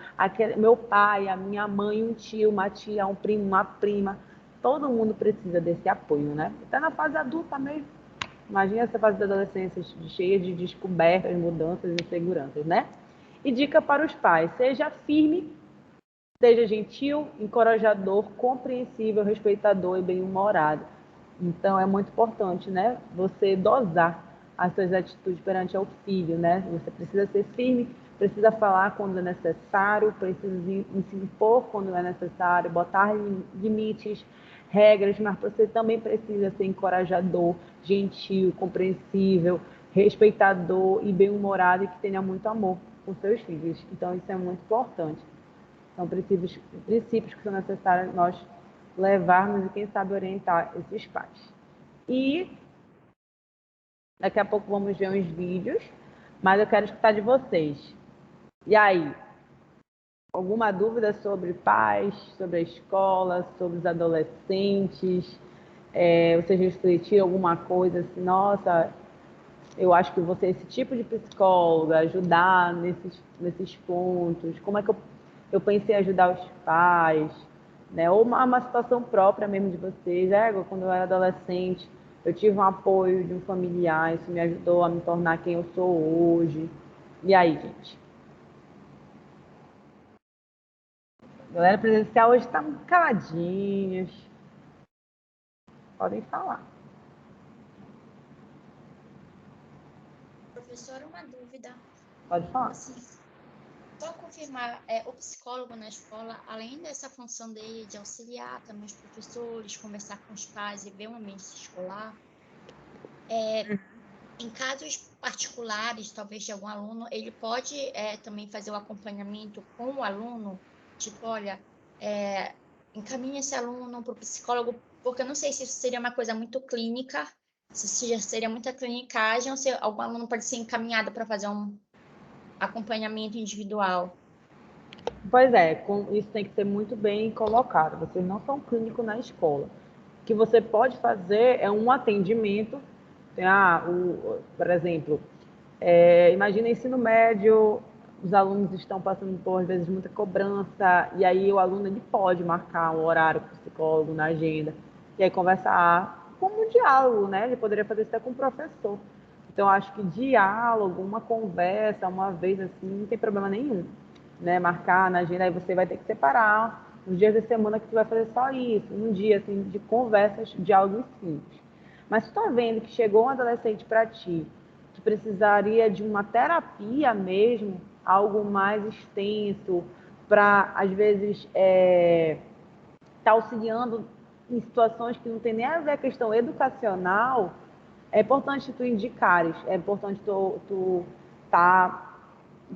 [SPEAKER 1] meu pai, a minha mãe, um tio, uma tia, um primo, uma prima, todo mundo precisa desse apoio, né? Até na fase adulta mesmo. Imagina essa fase da adolescência cheia de descobertas, mudanças e inseguranças, né? E dica para os pais: seja firme, seja gentil, encorajador, compreensível, respeitador e bem-humorado. Então é muito importante, né? Você dosar as suas atitudes perante ao filho, né? Você precisa ser firme, precisa falar quando é necessário, precisa se impor quando é necessário, botar limites, regras, mas você também precisa ser encorajador, gentil, compreensível, respeitador e bem-humorado e que tenha muito amor com seus filhos. Então isso é muito importante. São princípios que são necessários nós levarmos e, quem sabe, orientar esses pais. E daqui a pouco vamos ver uns vídeos, mas eu quero escutar de vocês. E aí, alguma dúvida sobre pais, sobre a escola, sobre os adolescentes? Vocês refletiram alguma coisa assim, nossa, eu acho que você, esse tipo de psicóloga, ajudar nesses pontos, como é que eu pensei em ajudar os pais, né? Ou uma situação própria mesmo de vocês. Quando eu era adolescente, eu tive um apoio de um familiar, isso me ajudou a me tornar quem eu sou hoje. E aí, gente? A galera presencial hoje está caladinhos. Podem falar.
[SPEAKER 2] Professora, uma dúvida.
[SPEAKER 1] Pode falar.
[SPEAKER 2] Assim, só confirmar, o psicólogo na escola, além dessa função dele de auxiliar também os professores, conversar com os pais e ver um ambiente escolar, em casos particulares, talvez de algum aluno, ele pode também fazer o acompanhamento com o aluno, tipo, olha, encaminha esse aluno para o psicólogo, porque eu não sei se isso seria uma coisa muito clínica, Se já seria muita clinicagem ou se algum aluno pode ser encaminhado para fazer um acompanhamento individual?
[SPEAKER 1] Pois é, isso tem que ser muito bem colocado. Vocês não são clínico na escola. O que você pode fazer é um atendimento. Por exemplo, imagina ensino médio, os alunos estão passando por, às vezes, muita cobrança, e aí o aluno ele pode marcar um horário com o psicólogo na agenda, e aí conversar como um diálogo, né? Ele poderia fazer isso até com o professor. Então, acho que diálogo, uma conversa, uma vez assim, não tem problema nenhum, né? Marcar na agenda, aí você vai ter que separar os dias da semana que você vai fazer só isso, um dia assim, de conversas, diálogos simples. Mas tu tá vendo que chegou um adolescente para ti que precisaria de uma terapia mesmo, algo mais extenso, para, às vezes, tá auxiliando em situações que não tem nem a ver com a questão educacional, é importante tu indicares, é importante tu tá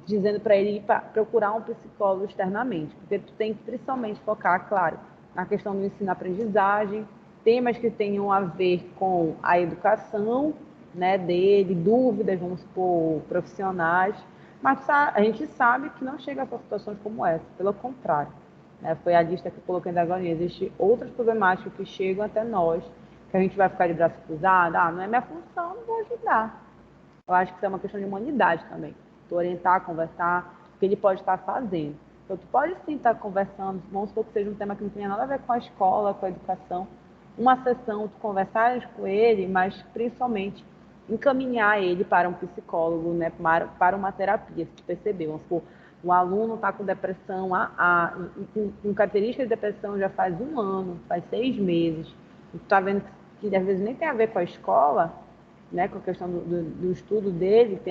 [SPEAKER 1] dizendo para ele ir procurar um psicólogo externamente, porque tu tem que principalmente focar, claro, na questão do ensino-aprendizagem, temas que tenham a ver com a educação, né, dele, dúvidas, vamos supor, profissionais, mas a gente sabe que não chega a situações como essa, pelo contrário, né, foi a lista que eu coloquei da agora. Existem outras problemáticas que chegam até nós, que a gente vai ficar de braço cruzado, não é minha função, não vou ajudar. Eu acho que isso é uma questão de humanidade também. Tu orientar, conversar, o que ele pode estar fazendo. Então, tu pode sim estar conversando, vamos supor que seja um tema que não tenha nada a ver com a escola, com a educação. Uma sessão, tu conversares com ele, mas principalmente encaminhar ele para um psicólogo, né, para uma terapia, se tu perceber. Vamos supor, o aluno está com depressão, com características de depressão já faz 1 ano, faz 6 meses, e tu está vendo que às vezes nem tem a ver com a escola, né, com a questão do estudo dele,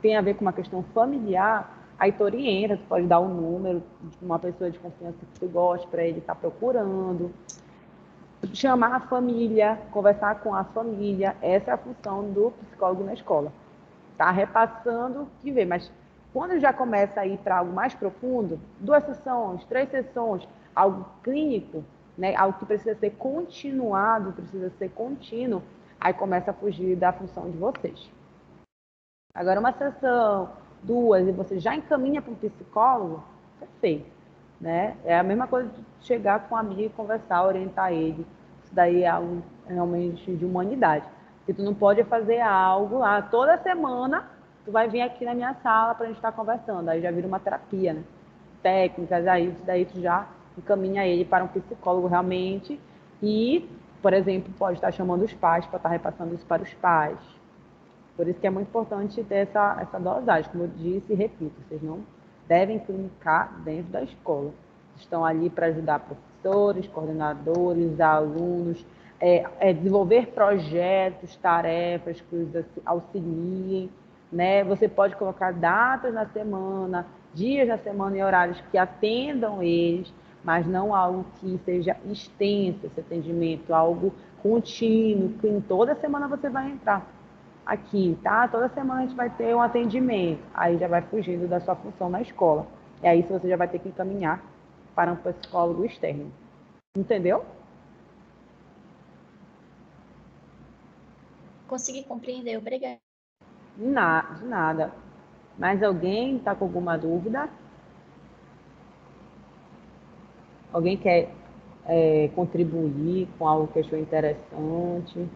[SPEAKER 1] tem a ver com uma questão familiar, aí tu orienta, tu pode dar o número de uma pessoa de confiança que tu gosta para ele estar procurando, chamar a família, conversar com a família, essa é a função do psicólogo na escola. Tá repassando o que vê, mas quando já começa a ir para algo mais profundo, 2 sessões, 3 sessões, algo clínico, né, algo que precisa ser continuado, precisa ser contínuo, aí começa a fugir da função de vocês. Agora, uma sessão, 2, e você já encaminha para um psicólogo, perfeito, né? É a mesma coisa de chegar com um amigo e conversar, orientar ele. Isso daí é algo realmente de humanidade. Porque tu não pode fazer algo, toda semana tu vai vir aqui na minha sala para a gente estar conversando. Aí já vira uma terapia, né? Técnicas, aí isso daí tu já encaminha ele para um psicólogo realmente. E, por exemplo, pode estar chamando os pais para estar repassando isso para os pais. Por isso que é muito importante ter essa dosagem. Como eu disse e repito, vocês não devem clinicar dentro da escola. Estão ali para ajudar professores, coordenadores, alunos, desenvolver projetos, tarefas que os auxiliem, né? Você pode colocar datas na semana, dias na semana e horários que atendam eles, mas não algo que seja extenso esse atendimento, algo contínuo, que em toda semana você vai entrar aqui, tá? Toda semana a gente vai ter um atendimento. Aí já vai fugindo da sua função na escola. E aí você já vai ter que encaminhar para um psicólogo externo. Entendeu?
[SPEAKER 2] Consegui compreender, obrigada.
[SPEAKER 1] De nada. Mais alguém está com alguma dúvida? Alguém quer contribuir com algo que achou interessante?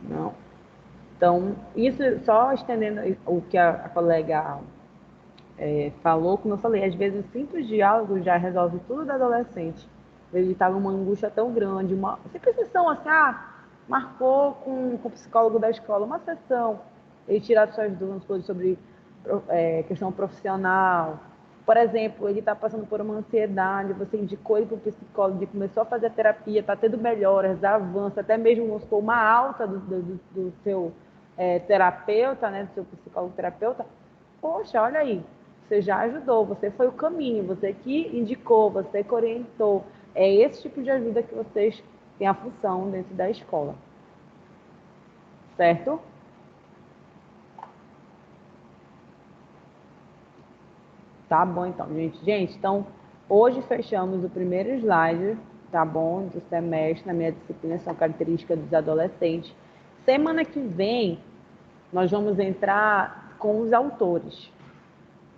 [SPEAKER 1] Não. Então, isso só estendendo o que a colega falou, como eu falei, às vezes o simples diálogo já resolve tudo do adolescente. Ele estava numa angústia tão grande, uma simples sessão assim, marcou com o psicólogo da escola uma sessão, ele tirar suas dúvidas sobre questão profissional. Por exemplo, ele está passando por uma ansiedade, você indicou ele para o psicólogo, ele começou a fazer terapia, está tendo melhoras, avanços, até mesmo uma alta do seu terapeuta, né, do seu psicólogo terapeuta. Poxa, olha aí, você já ajudou, você foi o caminho, você que indicou, você que orientou. É esse tipo de ajuda que vocês têm a função dentro da escola. Certo? Tá bom, então, gente. Gente, então, hoje fechamos o primeiro slide, tá bom, do semestre, na minha disciplina, são características dos adolescentes. Semana que vem, nós vamos entrar com os autores,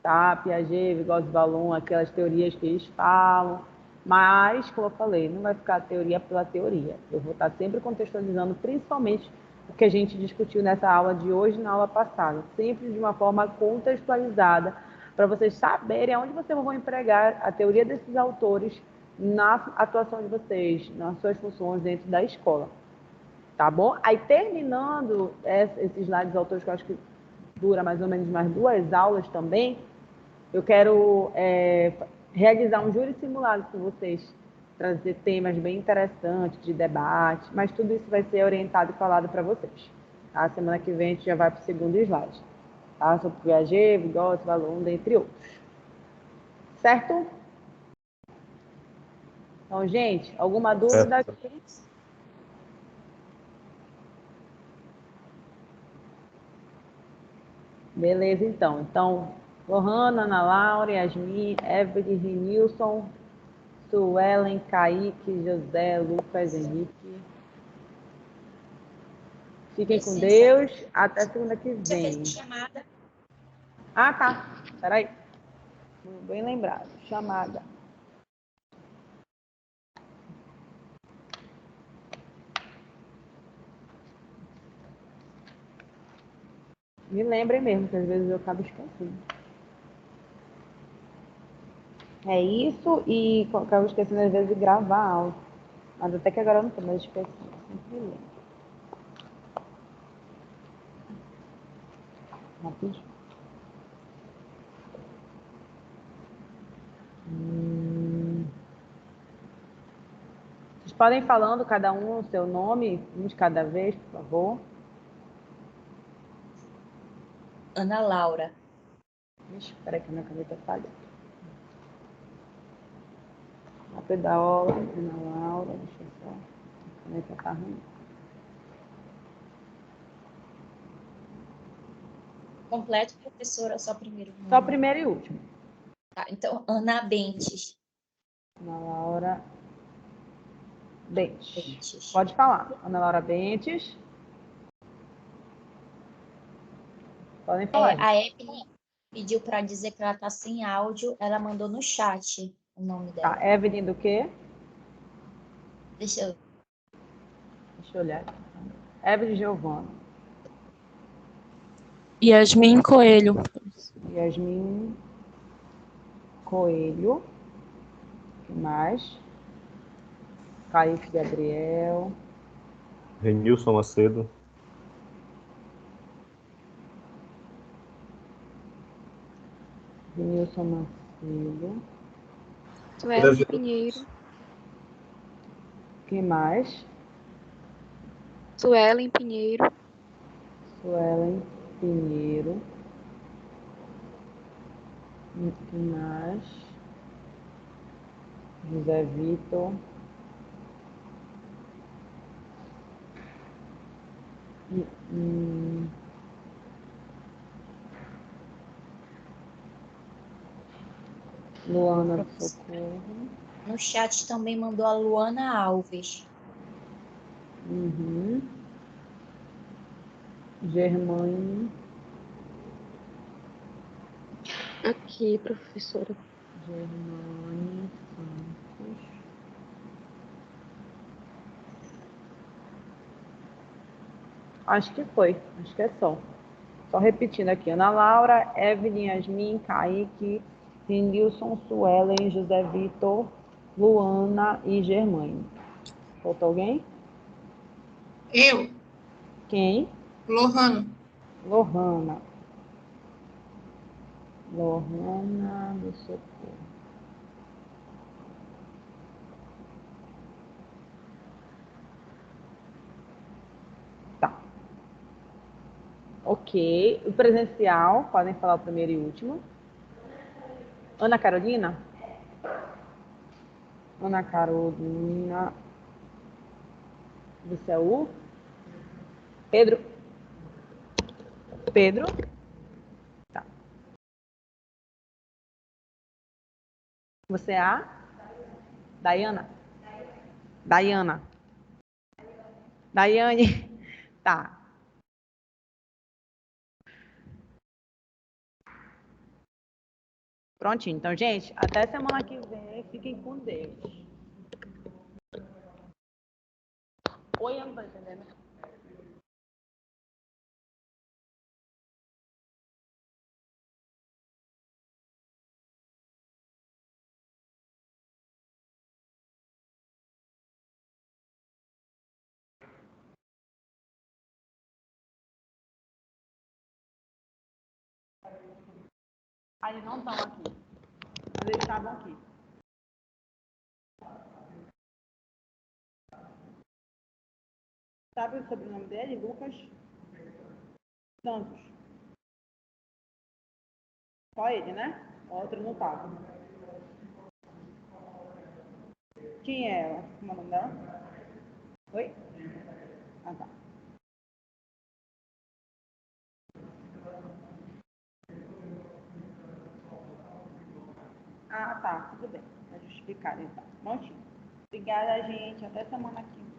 [SPEAKER 1] tá? Piaget, Vygotsky, Vallon, aquelas teorias que eles falam, mas, como eu falei, não vai ficar teoria pela teoria. Eu vou estar sempre contextualizando, principalmente o que a gente discutiu nessa aula de hoje e na aula passada, sempre de uma forma contextualizada, para vocês saberem aonde vocês vão empregar a teoria desses autores na atuação de vocês, nas suas funções dentro da escola. Tá bom? Aí, terminando esses slides autores, que eu acho que dura mais ou menos mais 2 aulas também, eu quero realizar um júri simulado com vocês, trazer temas bem interessantes de debate, mas tudo isso vai ser orientado e falado para vocês. Tá? Semana que vem a gente já vai para o segundo slide. Tá? Sobre Piaget, Vygotsky, Vallon, entre outros. Certo? Então, gente, alguma dúvida aqui? Beleza, então. Então, Lohana, Ana Laura, Yasmin, Evelyn, Renilson, Suelen, Kaique, José, Lucas, Henrique. Fiquem com Deus. Até segunda que vem.
[SPEAKER 2] Chamada.
[SPEAKER 1] Ah, tá. Peraí. Bem lembrado. Chamada. Me lembrem mesmo, que às vezes eu acabo esquecendo. É isso, e acabo esquecendo às vezes de gravar a aula. Mas até que agora eu não estou mais esquecendo. Sempre lembro. Rapidinho. Vocês podem ir falando cada um o seu nome, um de cada vez, por favor.
[SPEAKER 2] Ana Laura.
[SPEAKER 1] Espera aí que a minha caneta falhou. A pedaola, Ana Laura, deixa eu só. A caneta tá ruim.
[SPEAKER 2] Completo, professora, só primeiro nome?
[SPEAKER 1] Só primeiro e último.
[SPEAKER 2] Tá, então, Ana Bentes.
[SPEAKER 1] Ana Laura Bentes.
[SPEAKER 2] Bentes.
[SPEAKER 1] Pode falar. Ana Laura Bentes. Podem falar.
[SPEAKER 2] A Evelyn pediu para dizer que ela está sem áudio. Ela mandou no chat o nome dela.
[SPEAKER 1] Tá, Evelyn do quê?
[SPEAKER 2] Deixa eu
[SPEAKER 1] olhar. Evelyn Giovana.
[SPEAKER 3] Yasmin Coelho.
[SPEAKER 1] Yasmin Coelho. O que mais? Kaique Gabriel.
[SPEAKER 4] Renilson Macedo.
[SPEAKER 1] Renilson Macedo.
[SPEAKER 8] Suelen Pinheiro.
[SPEAKER 1] Quem mais?
[SPEAKER 8] Suelen Pinheiro.
[SPEAKER 1] Suelen Pinheiro. Quem mais? José Vitor. Luana do Socorro.
[SPEAKER 2] No chat também mandou a Luana Alves.
[SPEAKER 1] Germane.
[SPEAKER 8] Aqui, professora.
[SPEAKER 1] Germane Santos. Acho que foi. Acho que é só. Só repetindo aqui. Ana Laura, Evelyn, Yasmin, Kaique, Renilson, Suelen, José Vitor, Luana e Germane. Faltou alguém?
[SPEAKER 6] Eu,
[SPEAKER 1] Quem?
[SPEAKER 6] Lohana.
[SPEAKER 1] Lohana. Lohana do Socorro. Tá. Ok. O presencial, podem falar o primeiro e último. Ana Carolina? Ana Carolina do CEU. Pedro? Pedro? Você é a? Daiana? Daiana. Daiane. Tá. Prontinho. Então, gente, até semana que vem. Fiquem com Deus. Oi, eu não tô entendendo. Ah, eles não estão aqui. Mas eles estavam aqui. Sabe o sobrenome dele? Lucas Santos. Só ele, né? O outro não estava. Quem é ela? Como é o nome dela? Oi? Ah, tá. Ah, tá. Tudo bem. Vai justificar, então. Prontinho. Obrigada, gente. Até semana que vem.